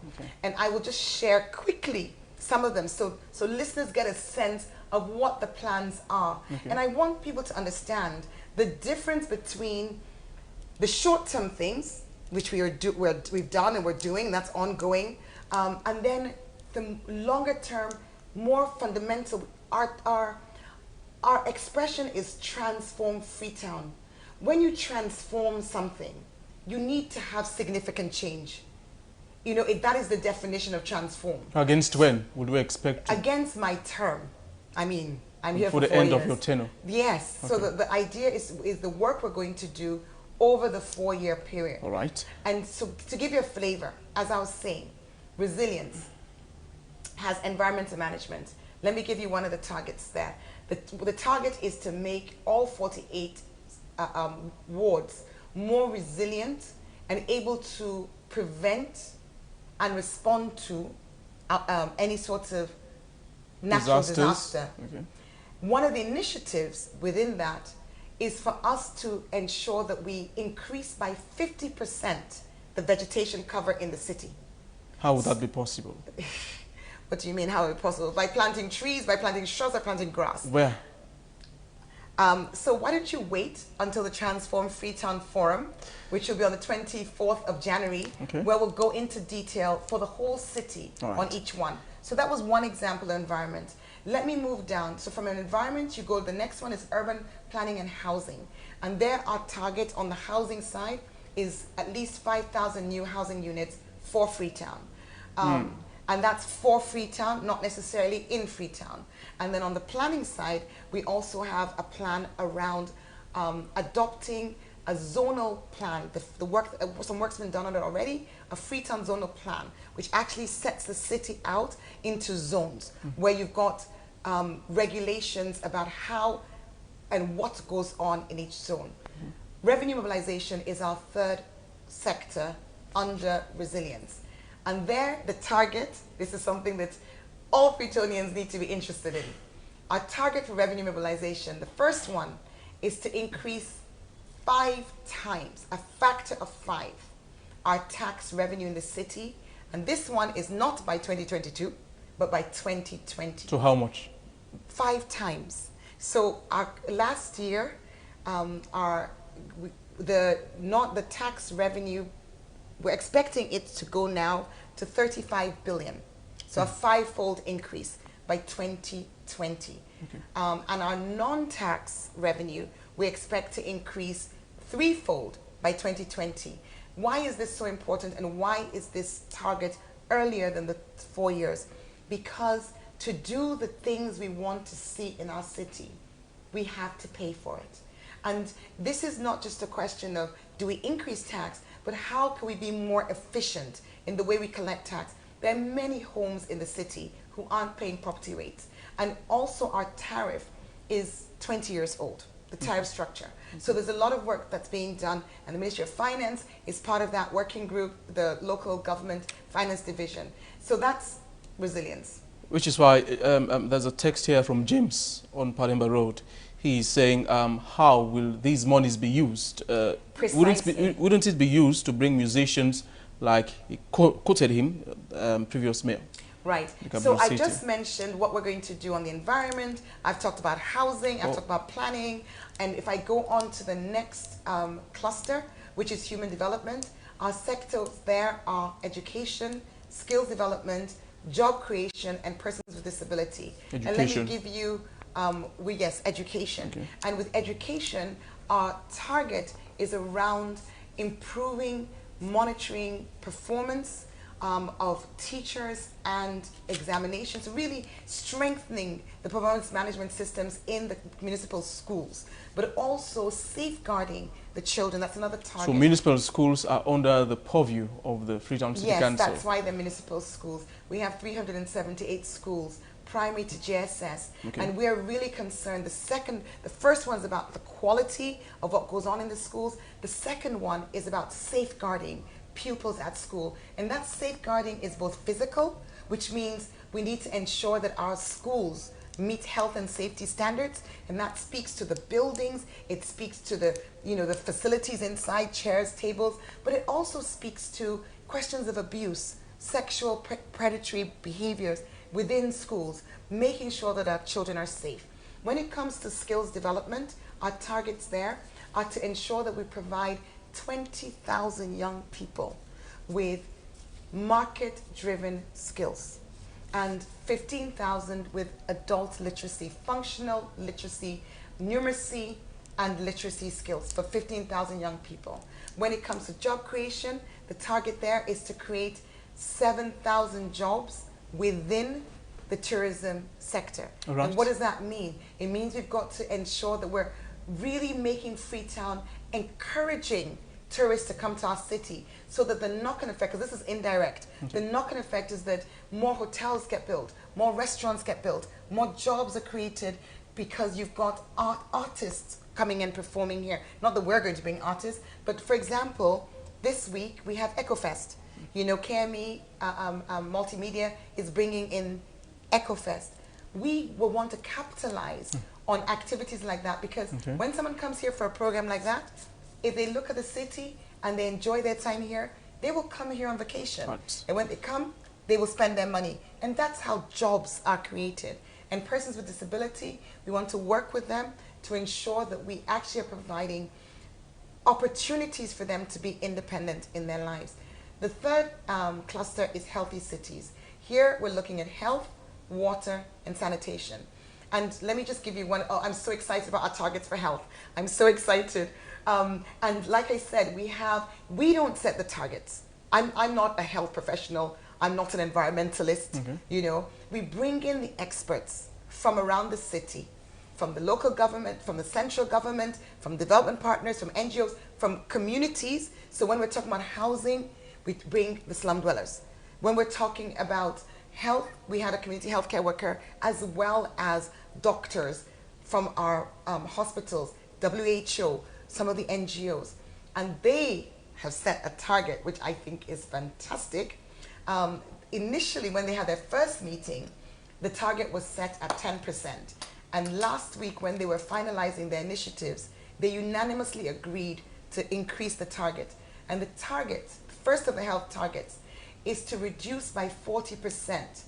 And I will just share quickly some of them so listeners get a sense of what the plans are. And I want people to understand the difference between the short-term things, which we've done and we're doing, that's ongoing, and then the longer-term, more fundamental, our expression is transform Freetown. When you transform something, you need to have significant change. You know, that is the definition of transform. Against when would we expect? Against my term. I mean, I'm here for 4 the end years. of your tenure. Yes. So the idea is the work we're going to do over the 4-year period. All right. And so to give you a flavor, as I was saying, resilience has environmental management. Let me give you one of the targets there. The target is to make all 48 wards more resilient and able to prevent and respond to any sort of natural disaster. One of the initiatives within that is for us to ensure that we increase by 50% the vegetation cover in the city. How would that be possible? What do you mean, how is it possible? By planting trees, by planting shrubs, by planting grass. Where? So why don't you wait until the Transform Freetown Forum, which will be on the 24th of January, where we'll go into detail for the whole city on each one. So that was one example of environment. Let me move down. So from an environment, you go, the next one is urban planning and housing. And there our target on the housing side is at least 5,000 new housing units for Freetown. And that's for Freetown, not necessarily in Freetown. And then on the planning side, we also have a plan around adopting a zonal plan. Some work's been done on it already, a Freetown zonal plan, which actually sets the city out into zones, where you've got regulations about how and what goes on in each zone. Revenue mobilization is our third sector under resilience. And there, the target, this is something that all Freetonians need to be interested in. Our target for revenue mobilization, the first one is to increase 5 times, a factor of 5, our tax revenue in the city. And this one is not by 2022, but by 2020. So how much? 5 times. So last year, the tax revenue, we're expecting it to go now to 35 billion. So a five-fold increase by 2020. Okay. And our non-tax revenue, we expect to increase threefold by 2020. Why is this so important, and why is this target earlier than the 4 years? Because to do the things we want to see in our city, we have to pay for it. And this is not just a question of do we increase tax, but how can we be more efficient in the way we collect tax? There are many homes in the city who aren't paying property rates. And also our tariff is 20 years old, the tariff structure. So there's a lot of work that's being done, and the Ministry of Finance is part of that working group, the local government finance division. So that's resilience. Which is why there's a text here from James on Padimba Road. He's saying, how will these monies be used? Wouldn't it be used to bring musicians, like he quoted him, previous mayor? Right. So I just mentioned what we're going to do on the environment. I've talked about housing. I've talked about planning. And if I go on to the next cluster, which is human development, our sectors there are education, skills development, job creation, and persons with disability. Education. And let me give you, yes, education. Okay. And with education, our target is around improving monitoring performance of teachers and examinations, really strengthening the performance management systems in the municipal schools, but also safeguarding the children. That's another target. So municipal schools are under the purview of the Freetown City Council? Yes, that's why they're municipal schools. We have 378 schools, primary to JSS, and we are really concerned. The first one is about the quality of what goes on in the schools. The second one is about safeguarding pupils at school, and that safeguarding is both physical, which means we need to ensure that our schools meet health and safety standards, and that speaks to the buildings, it speaks to the the facilities inside, chairs, tables, but it also speaks to questions of abuse, sexual predatory behaviors within schools, making sure that our children are safe. When it comes to skills development, our targets there are to ensure that we provide 20,000 young people with market-driven skills and 15,000 with adult literacy, functional literacy, numeracy, and literacy skills for 15,000 young people. When it comes to job creation, the target there is to create 7,000 jobs within the tourism sector. Right. And what does that mean? It means we've got to ensure that we're really making Freetown encouraging tourists to come to our city, so that the knock-on effect, because this is indirect, the knock-on effect is that more hotels get built, more restaurants get built, more jobs are created, because you've got artists coming and performing here. Not that we're going to bring artists, but for example, this week we have EcoFest. KME Multimedia is bringing in EcoFest. We will want to capitalize on activities like that, because when someone comes here for a program like that, if they look at the city and they enjoy their time here, they will come here on vacation. Right. And when they come, they will spend their money. And that's how jobs are created. And persons with disability, we want to work with them to ensure that we actually are providing opportunities for them to be independent in their lives. The third cluster is healthy cities. Here we're looking at health, water, and sanitation. And let me just give you one. Oh, I'm so excited about our targets for health. I'm so excited. And like I said, we don't set the targets. I'm not a health professional. I'm not an environmentalist. We bring in the experts from around the city, from the local government, from the central government, from development partners, from NGOs, from communities. So when we're talking about housing, we bring the slum dwellers. When we're talking about health, we had a community healthcare worker, as well as doctors from our hospitals, WHO, some of the NGOs. And they have set a target, which I think is fantastic. Initially, when they had their first meeting, the target was set at 10%. And last week, when they were finalizing their initiatives, they unanimously agreed to increase the target. And the target, first of the health targets, is to reduce by 40%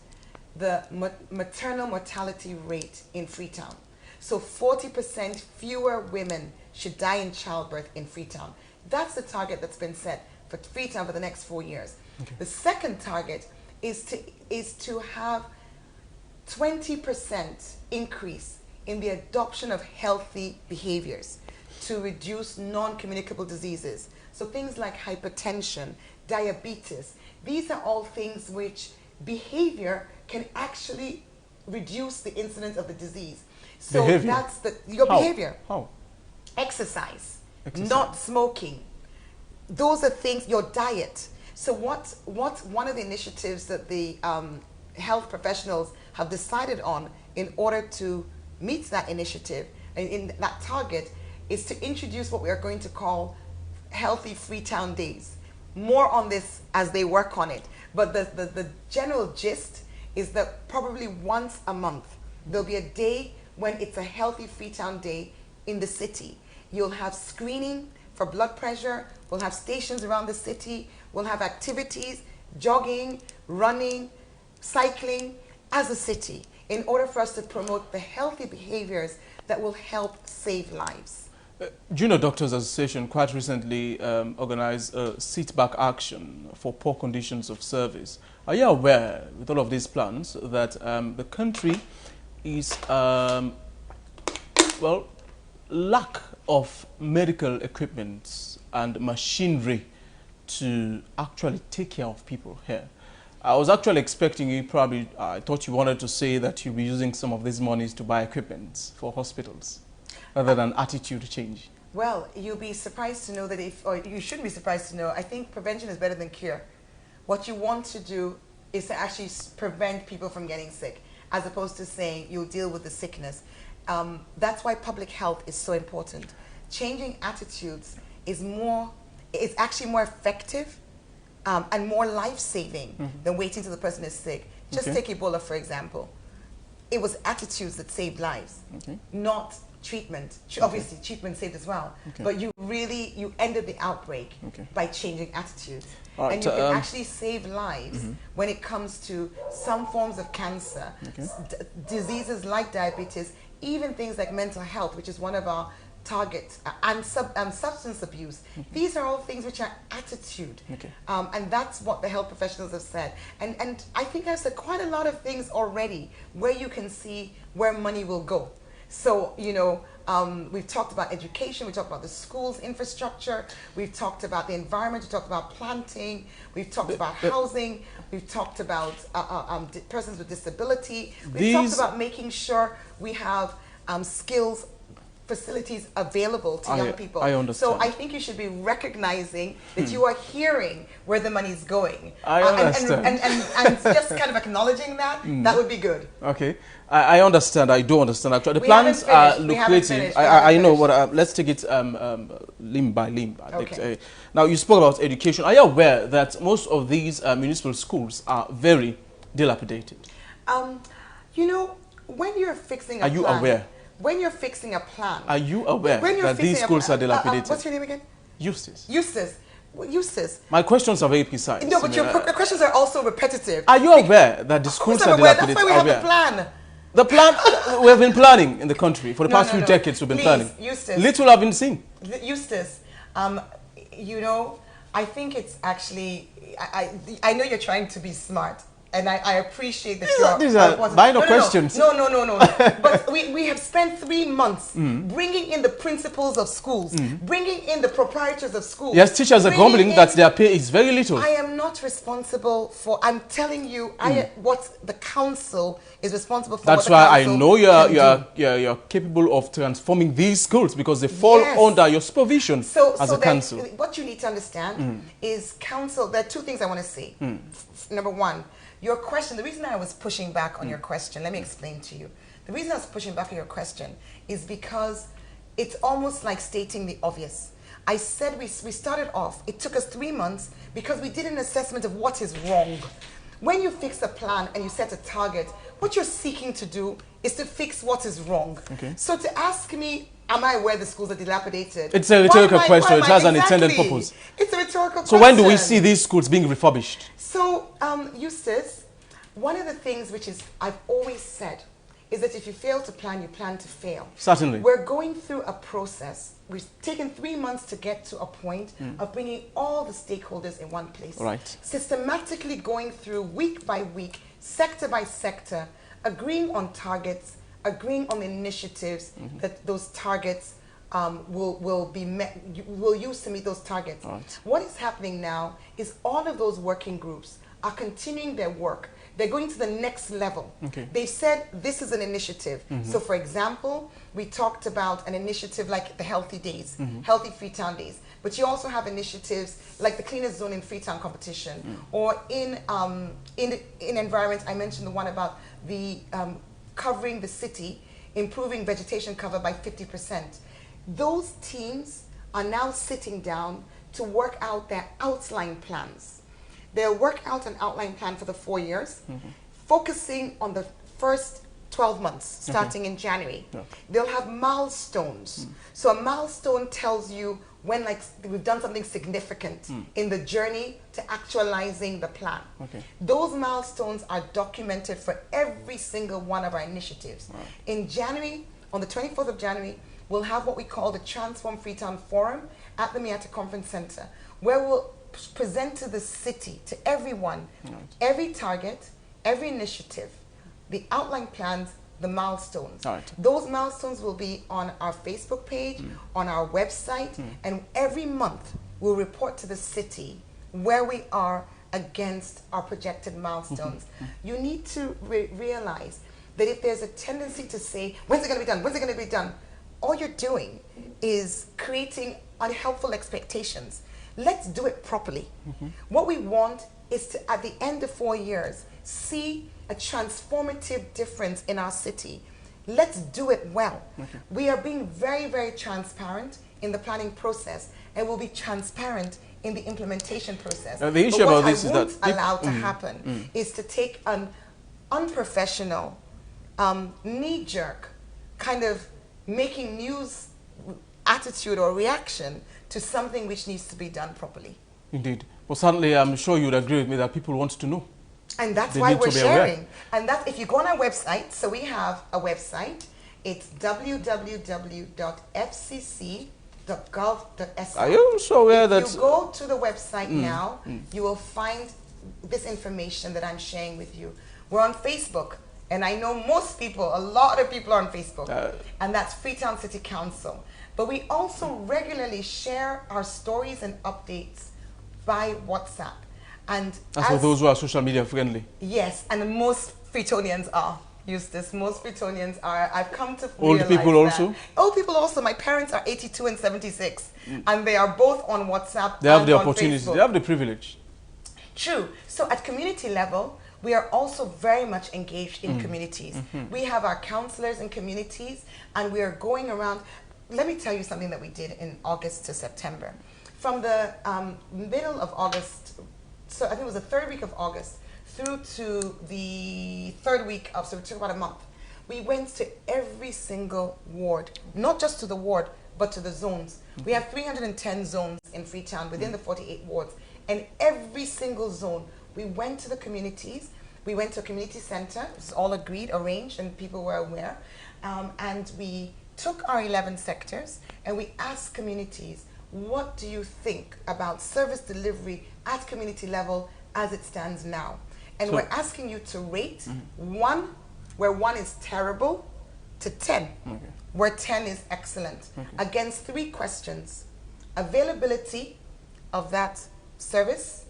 the maternal mortality rate in Freetown. So 40% fewer women should die in childbirth in Freetown. That's the target that's been set for Freetown for the next 4 years. Okay. The second target is to have 20% increase in the adoption of healthy behaviors to reduce non-communicable diseases. So things like hypertension, diabetes, these are all things which behavior can actually reduce the incidence of the disease. So behavior. That's your behavior. How? Exercise, not smoking. Those are things, your diet. So what one of the initiatives that the health professionals have decided on in order to meet that initiative, in that target, is to introduce what we are going to call healthy Freetown days. More on this as they work on it. But the general gist is that probably once a month, there'll be a day when it's a healthy Freetown day in the city. You'll have screening for blood pressure. We'll have stations around the city. We'll have activities, jogging, running, cycling as a city in order for us to promote the healthy behaviors that will help save lives. Junior Doctors Association quite recently organized a sit-back action for poor conditions of service. Are you aware, with all of these plans, that the country is, well, lack of medical equipment and machinery to actually take care of people here? I was actually expecting you probably, I thought you wanted to say that you'll be using some of these monies to buy equipment for hospitals, rather than attitude change. Well, you'll be surprised to know that or you shouldn't be surprised to know, I think prevention is better than cure. What you want to do is to actually prevent people from getting sick, as opposed to saying you'll deal with the sickness. That's why public health is so important. Changing attitudes is actually more effective and more life-saving than waiting till the person is sick. Just take Ebola, for example. It was attitudes that saved lives, not treatment. Obviously, treatment saved as well. But you ended the outbreak by changing attitudes. Right, and you can actually save lives when it comes to some forms of cancer, diseases like diabetes, even things like mental health, which is one of our targets, and substance abuse. These are all things which are attitude. And that's what the health professionals have said. And I think I've said quite a lot of things already where you can see where money will go. So, you know, we've talked about education, we talked about the schools infrastructure, we've talked about the environment, we've talked about planting, we've talked about housing, we've talked about persons with disability, we've talked about making sure we have skills facilities available to young people. I understand. So I think you should be recognizing that you are hearing where the money is going. I understand. And just kind of acknowledging that, that would be good. Okay. I understand. I do understand. Actually, the plans are lucrative. I know, but let's take it limb by limb. Okay. Now, you spoke about education. Are you aware that most of these municipal schools are very dilapidated? You know, when you're fixing a plan... Are you aware? When you're fixing a plan... Are you aware that these schools are dilapidated? What's your name again? Eustace. Eustace. Eustace. My questions are very precise. No, but your questions are also repetitive. Are you aware that the schools are dilapidated? That's why we have the plan. The plan, we have been planning in the country for the past few decades. We've been planning. Eustace. Little have been seen. Eustace, you know, I think it's actually, I know you're trying to be smart. And I appreciate that these are minor questions. No. But we have spent 3 months bringing in the principals of schools, bringing in the proprietors of schools. Yes, teachers are grumbling that their pay is very little. I am not responsible for, I'm telling you, what the council is responsible for. That's why I know you're capable of transforming these schools because they fall under your supervision as a council. What you need to understand is council, there are 2 things I want to say. Number 1, your question, the reason I was pushing back on your question, let me explain to you. The reason I was pushing back on your question is because it's almost like stating the obvious. I said we started off, it took us 3 months because we did an assessment of what is wrong. When you fix a plan and you set a target, what you're seeking to do is to fix what is wrong. So to ask me, am I aware the schools are dilapidated? It's a rhetorical question. It has an intended purpose. It's a rhetorical question. So when do we see these schools being refurbished? So, Eustace, one of the things which is I've always said is that if you fail to plan, you plan to fail. Certainly. We're going through a process. We've taken 3 months to get to a point of bringing all the stakeholders in one place. Right. Systematically going through week by week, sector by sector, agreeing on targets, agreeing on initiatives that those targets will be met, will use to meet those targets. Right. What is happening now is all of those working groups are continuing their work. They're going to the next level. Okay. They've said this is an initiative. So for example, we talked about an initiative like the Healthy Days, Healthy Freetown Days. But you also have initiatives like the Cleanest Zone in Freetown competition, or in environment, I mentioned the one about the covering the city, improving vegetation cover by 50%. Those teams are now sitting down to work out their outline plans. They'll work out an outline plan for the 4 years, focusing on the first 12 months, starting in January. They'll have milestones. So a milestone tells you when we've done something significant in the journey to actualizing the plan. Those milestones are documented for every single one of our initiatives. In January, on the 24th of January, we'll have what we call the Transform Freetown Forum at the Miata Conference Center, where we'll present to the city, to everyone, every target, every initiative, the outline plans, the milestones. Those milestones will be on our Facebook page, on our website, and every month we'll report to the city where we are against our projected milestones. You need to realize that if there's a tendency to say, when's it going to be done, when's it going to be done, all you're doing is creating unhelpful expectations. Let's do it properly. What we want is to, at the end of 4 years, see a transformative difference in our city. Let's do it well. We are being very, very transparent in the planning process, and we'll be transparent in the implementation process. The issue about this is that what I won't allow to happen is to take an unprofessional, knee-jerk kind of making news attitude or reaction to something which needs to be done properly. Indeed. Well, certainly I'm sure you would agree with me that people want to know. And that's why we're sharing. And that, if you go on our website, so we have a website, it's www.fcc.gov.sr. Are you so aware that... If you go to the website now, you will find this information that I'm sharing with you. We're on Facebook, and I know most people, a lot of people are on Facebook, and that's Freetown City Council. But we also regularly share our stories and updates by WhatsApp. And that's for those who are social media friendly. Yes, and most Freetonians are. Eustace, most Freetonians are. I've come to realize old people also? Old people also. My parents are 82 and 76, and they are both on WhatsApp. They have the opportunity, Facebook. they have the privilege. True. So at community level, we are also very much engaged in communities. We have our counselors in communities, and we are going around. Let me tell you something that we did in August to September. From the middle of August, so I think it was the 3rd week of August, through to the 3rd week of, so it took about a month, we went to every single ward, not just to the ward, but to the zones. We have 310 zones in Freetown within the 48 wards, and every single zone, we went to the communities, we went to a community center, it was all agreed, arranged, and people were aware, and we took our 11 sectors and we asked communities, what do you think about service delivery at community level as it stands now? And so we're asking you to rate 1, where 1 is terrible, to 10, where 10 is excellent, against 3 questions: availability of that service,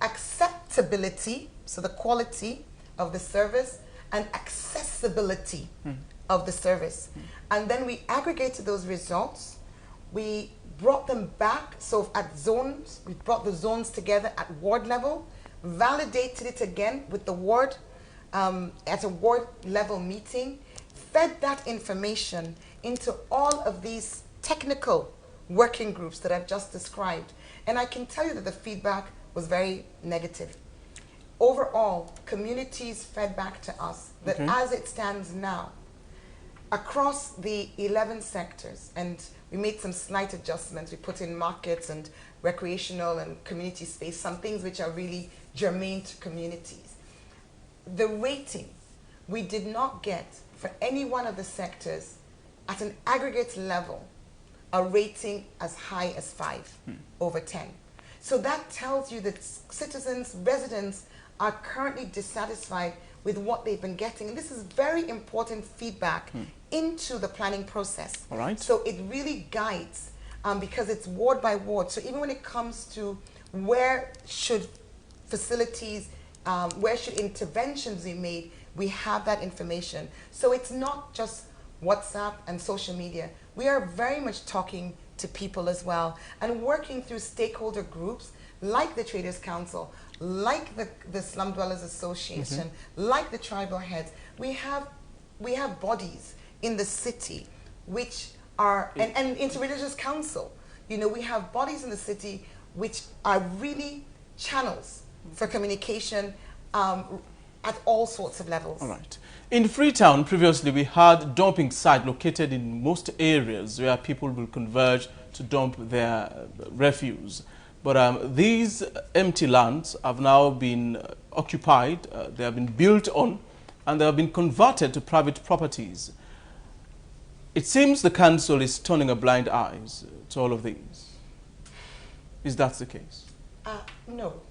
acceptability, so the quality of the service, and accessibility of the service. And then we aggregated those results. We brought them back, so at zones, we brought the zones together at ward level, validated it again with the ward, at a ward level meeting, fed that information into all of these technical working groups that I've just described. And I can tell you that the feedback was very negative. Overall, communities fed back to us that as it stands now, across the 11 sectors, and we made some slight adjustments. We put in markets and recreational and community space, some things which are really germane to communities. The rating we did not get, for any one of the sectors, at an aggregate level, a rating as high as 5 over 10. So that tells you that citizens, residents, are currently dissatisfied with what they've been getting. And this is very important feedback into the planning process. All right. So it really guides, because it's ward by ward. So even when it comes to where should facilities, where should interventions be made, we have that information. So it's not just WhatsApp and social media. We are very much talking to people as well and working through stakeholder groups like the Traders Council, like the Slum Dwellers Association, like the tribal heads. We have bodies in the city which are, and Interreligious Council. You know, we have bodies in the city which are really channels for communication at all sorts of levels. All right. In Freetown, previously, we had dumping site located in most areas where people will converge to dump their refuse. But these empty lands have now been occupied, they have been built on, and they have been converted to private properties. It seems the council is turning a blind eye to all of these. Is that the case? No.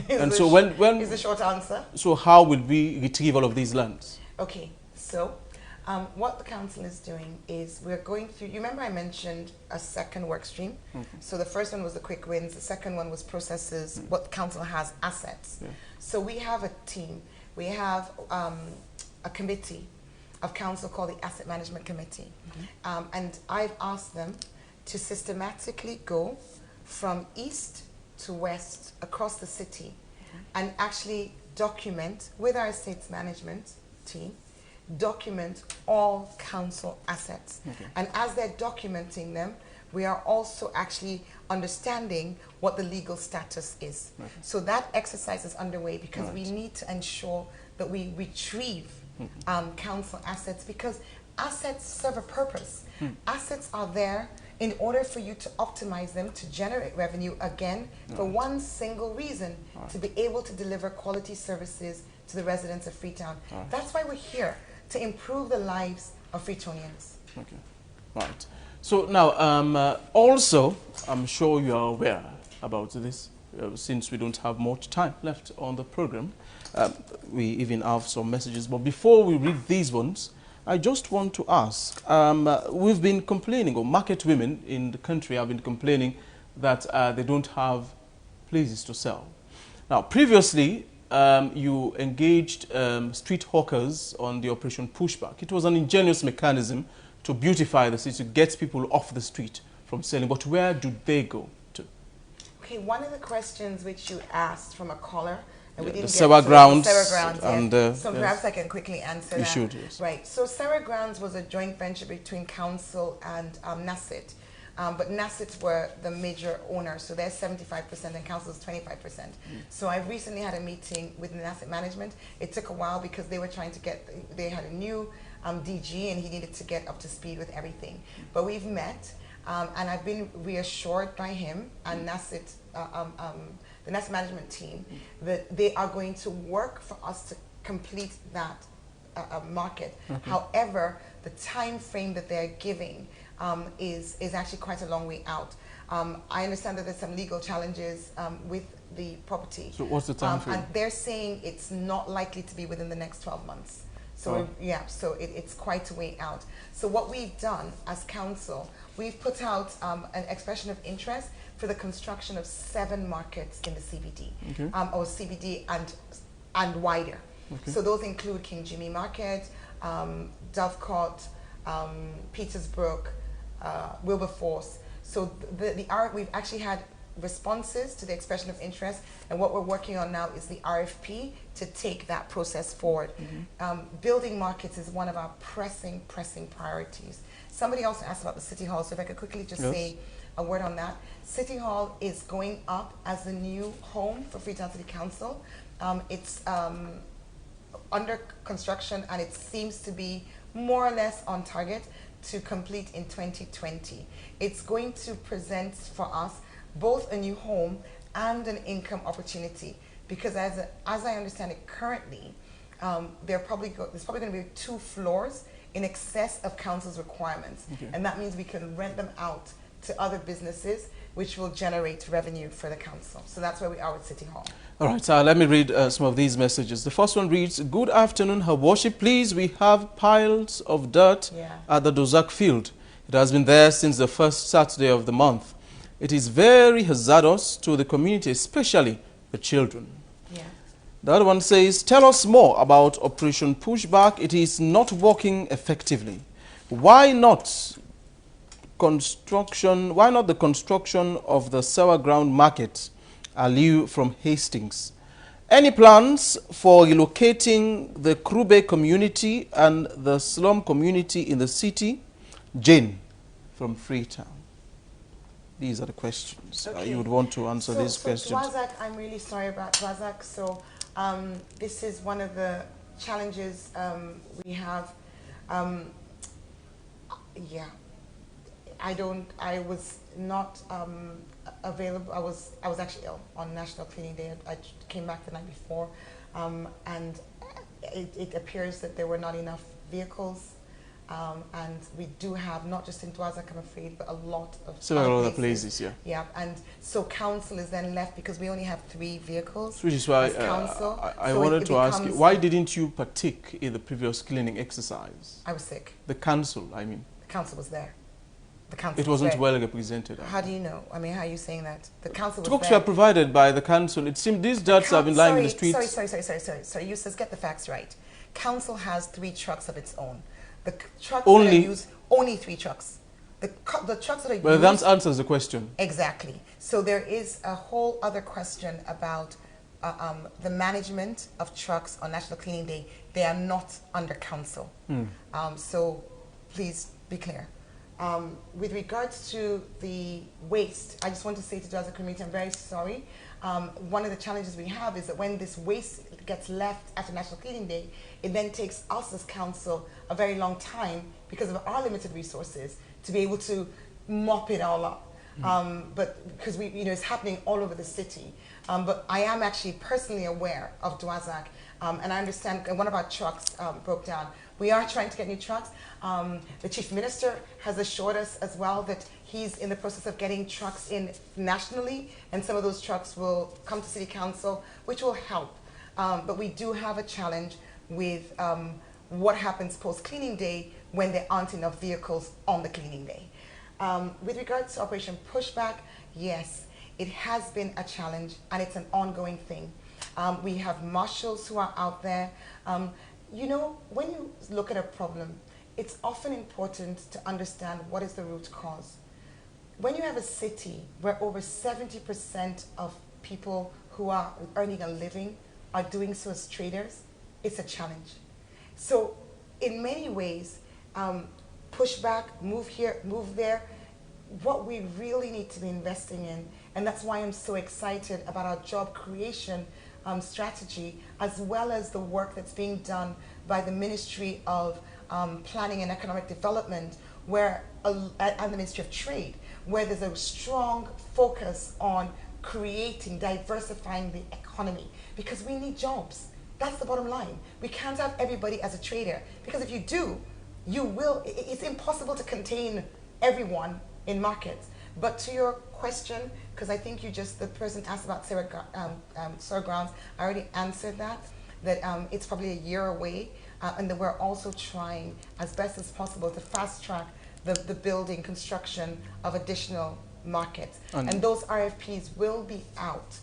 And so when is the short answer. So how will we retrieve all of these lands? Okay, so what the council is doing is we're going through, you remember I mentioned a second work stream? So the first one was the quick wins, the second one was processes, what the council has, assets. So we have a team, we have a committee of council called the Asset Management Committee. And I've asked them to systematically go from east to west across the city and actually document with our estates management team, document all council assets. And as they're documenting them, we are also actually understanding what the legal status is. So that exercise is underway because we need to ensure that we retrieve council assets, because assets serve a purpose. Assets are there in order for you to optimize them, to generate revenue, again, for one single reason, to be able to deliver quality services to the residents of Freetown. That's why we're here, to improve the lives of Freetonians. Okay, right. So now, also, I'm sure you are aware about this, since we don't have much time left on the program. We even have some messages, but before we read these ones, I just want to ask, we've been complaining, or market women in the country have been complaining that they don't have places to sell. Now, previously, you engaged street hawkers on the Operation Pushback. It was an ingenious mechanism to beautify the city, to get people off the street from selling. But where do they go to? Okay, one of the questions which you asked from a caller, and we didn't the get Sarah to Grounds, the Sarah Grounds, and, so perhaps I can quickly answer that. You should, yes. Right, so Sarah Grounds was a joint venture between council and NACIT. But NACIT were the major owner, so they're 75% and council is 25%. So I recently had a meeting with NACIT management. It took a while because they were trying to get, they had a new DG and he needed to get up to speed with everything. But we've met and I've been reassured by him and NACIT, the NACIT management team, that they are going to work for us to complete that market. However, the time frame that they're giving is actually quite a long way out. I understand that there's some legal challenges with the property. So what's the time frame? And they're saying it's not likely to be within the next 12 months. So yeah, so it's quite a way out. So what we've done as council, we've put out an expression of interest for the construction of 7 markets in the CBD, or CBD and wider. So those include King Jimmy Market, Dovecote, Petersbrook, Wilberforce. So we've actually had responses to the expression of interest, and what we're working on now is the RFP to take that process forward. Building markets is one of our pressing priorities. Somebody also asked about the City Hall, so if I could quickly just say a word on that. City Hall is going up as the new home for Freetown City Council. It's under construction and it seems to be more or less on target to complete in 2020. It's going to present for us both a new home and an income opportunity, because as I understand it currently, there's probably going to be 2 floors in excess of council's requirements. Okay. And that means we can rent them out to other businesses, which will generate revenue for the council. So that's where we are with City Hall. All right, let me read some of these messages. The first one reads, "Good afternoon, Her Worship. Please, we have piles of dirt at the Dozak field. It has been there since the first Saturday of the month. It is very hazardous to the community, especially the children." Yeah. The other one says, "Tell us more about Operation Pushback. It is not working effectively. Why not construction? Why not the construction of the Sour Ground Market?" Aliu from Hastings. "Any plans for relocating the Krube community and the slum community in the city?" Jane from Freetown. These are the questions. Okay. You would want to answer these questions. Dwazak, I'm really sorry about Dwazak. So this is one of the challenges we have. Yeah, I was not available. I was actually ill on National Cleaning Day. I came back the night before, and it appears that there were not enough vehicles. And we do have, not just in Dwazak, I'm afraid, but a lot of several other places, yeah. Yeah, and so council is then left because we only have 3 vehicles. Which is why I wanted to ask you, why didn't you partake in the previous cleaning exercise? I was sick. The council, I mean. The council was there. The council It wasn't well represented. How do you know? I mean, how are you saying that? The council was Books there. were provided by the council. It seemed these dirts have been lying in the streets. Sorry, Eustace, get the facts right. Council has 3 trucks of its own. The trucks Only? that are used, only 3 trucks. The trucks that are Well, used... that answers the question. Exactly. So there is a whole other question about the management of trucks on National Cleaning Day. They are not under council. So please be clear. With regards to the waste, I just want to say to the community, I'm very sorry. One of the challenges we have is that when this waste gets left after National Cleaning Day, it then takes us as council a very long time because of our limited resources to be able to mop it all up. But because it's happening all over the city. But I am actually personally aware of Dwazak, and I understand one of our trucks broke down. We are trying to get new trucks. The Chief Minister has assured us as well that he's in the process of getting trucks in nationally, and some of those trucks will come to City Council, which will help. But we do have a challenge with what happens post-cleaning day when there aren't enough vehicles on the cleaning day. With regards to Operation Pushback, yes, it has been a challenge, and it's an ongoing thing. We have marshals who are out there. When you look at a problem, it's often important to understand what is the root cause. When you have a city where over 70% of people who are earning a living are doing so as traders, it's a challenge. So in many ways, pushback, move here, move there, what we really need to be investing in, and that's why I'm so excited about our job creation strategy, as well as the work that's being done by the Ministry of Planning and Economic Development, and the Ministry of Trade, where there's a strong focus on creating, diversifying the economy, because we need jobs. That's the bottom line. We can't have everybody as a trader, because if you do, it's impossible to contain everyone in markets. But to your question, because I think the person asked about sour grounds, I already answered that it's probably a year away, and that we're also trying as best as possible to fast track the building construction of additional markets. And those RFPs will be out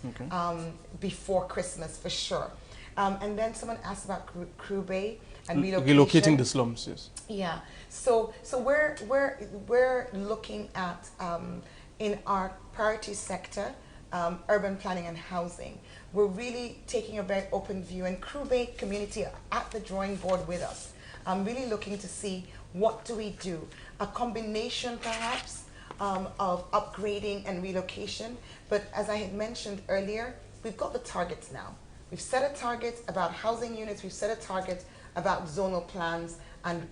before Christmas for sure. And then someone asked about Krube and relocating the slums, yes. Yeah. So we're looking at in our priority sector, urban planning and housing. We're really taking a very open view, and Krube community are at the drawing board with us. I'm really looking to see what do we do. A combination perhaps of upgrading and relocation. But as I had mentioned earlier, we've got the targets now. We've set a target about housing units. We've set a target about zonal plans and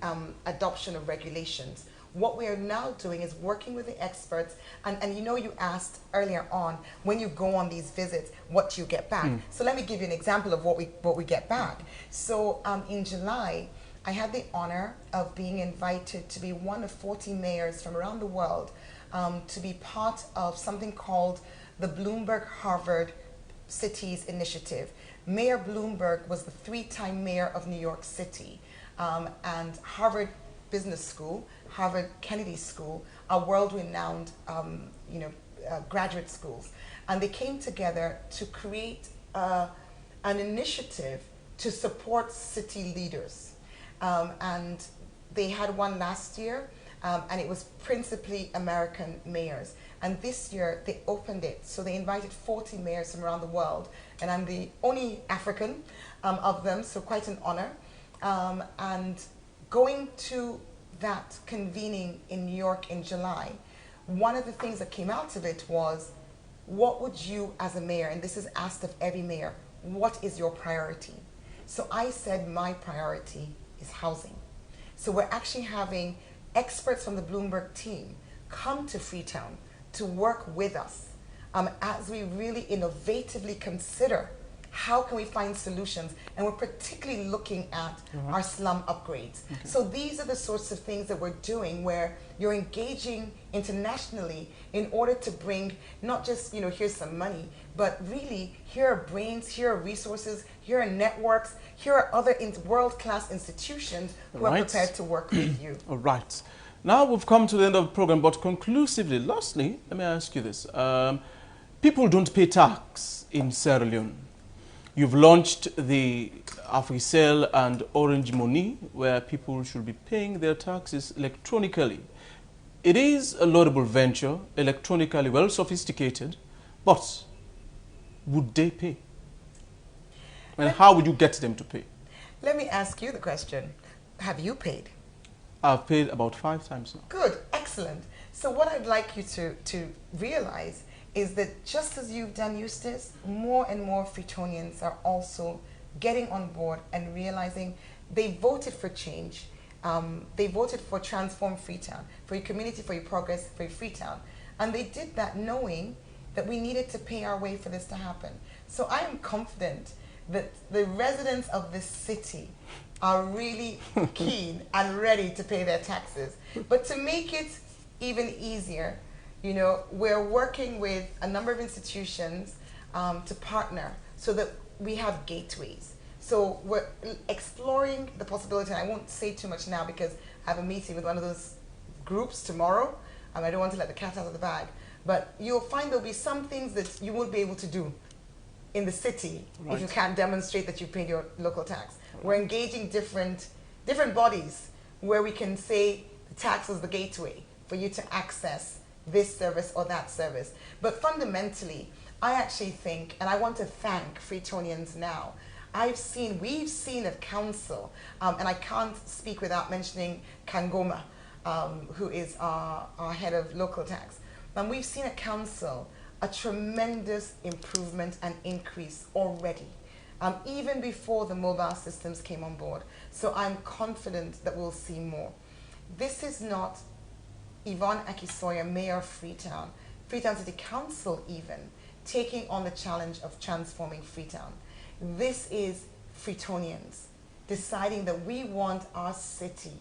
adoption of regulations. What we are now doing is working with the experts, and you know, you asked earlier on, when you go on these visits, what do you get back? So let me give you an example of what we get back. So in July, I had the honor of being invited to be one of 40 mayors from around the world to be part of something called the Bloomberg Harvard Cities Initiative. Mayor Bloomberg was the 3-time mayor of New York City, and Harvard Business School, Harvard Kennedy School are world-renowned graduate schools. And they came together to create an initiative to support city leaders. And they had one last year, and it was principally American mayors. And this year they opened it, so they invited 40 mayors from around the world, and I'm the only African of them, so quite an honor. And going to that convening in New York in July, one of the things that came out of it was, what would you as a mayor, and this is asked of every mayor, what is your priority? So I said my priority is housing. So we're actually having experts from the Bloomberg team come to Freetown to work with us as we really innovatively consider how can we find solutions, and we're particularly looking at our slum upgrades. Okay. So these are the sorts of things that we're doing, where you're engaging internationally in order to bring not just, you know, here's some money, but really here are brains, here are resources, here are networks, here are other world-class institutions who are prepared to work with you. All right. Now we've come to the end of the program, but conclusively, lastly, let me ask you this. People don't pay tax in Sierra Leone. You've launched the Africell and Orange Money, where people should be paying their taxes electronically. It is a laudable venture, electronically well sophisticated, but would they pay? And how would you get them to pay? Let me ask you the question. Have you paid? I've paid about 5 times now. Good, excellent. So what I'd like you to realize is that just as you've done, Eustace, more and more Freetonians are also getting on board and realizing they voted for change. They voted for Transform Freetown, for your community, for your progress, for your Freetown. And they did that knowing that we needed to pay our way for this to happen. So I am confident that the residents of this city are really keen and ready to pay their taxes. But to make it even easier, you know, we're working with a number of institutions to partner so that we have gateways. So we're exploring the possibility, and I won't say too much now because I have a meeting with one of those groups tomorrow, and I don't want to let the cat out of the bag. But you'll find there'll be some things that you won't be able to do in the city if you can't demonstrate that you paid your local tax. We're engaging different bodies where we can say the tax is the gateway for you to access this service or that service. But fundamentally, I actually think, and I want to thank Freetonians now, we've seen at council, and I can't speak without mentioning Kangoma, who is our head of local tax. And we've seen at council a tremendous improvement and increase already, even before the mobile systems came on board. So I'm confident that we'll see more. This is not Yvonne Aki-Sawyerr, Mayor of Freetown, Freetown City Council even, taking on the challenge of transforming Freetown. This is Freetonians deciding that we want our city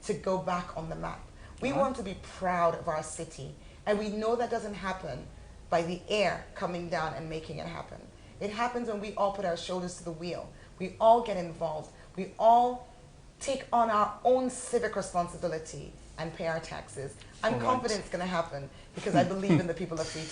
to go back on the map. We want to be proud of our city, and we know that doesn't happen by the air coming down and making it happen. It happens when we all put our shoulders to the wheel. We all get involved. We all take on our own civic responsibility and pay our taxes. I'm confident it's going to happen because I believe in the people of Freetown.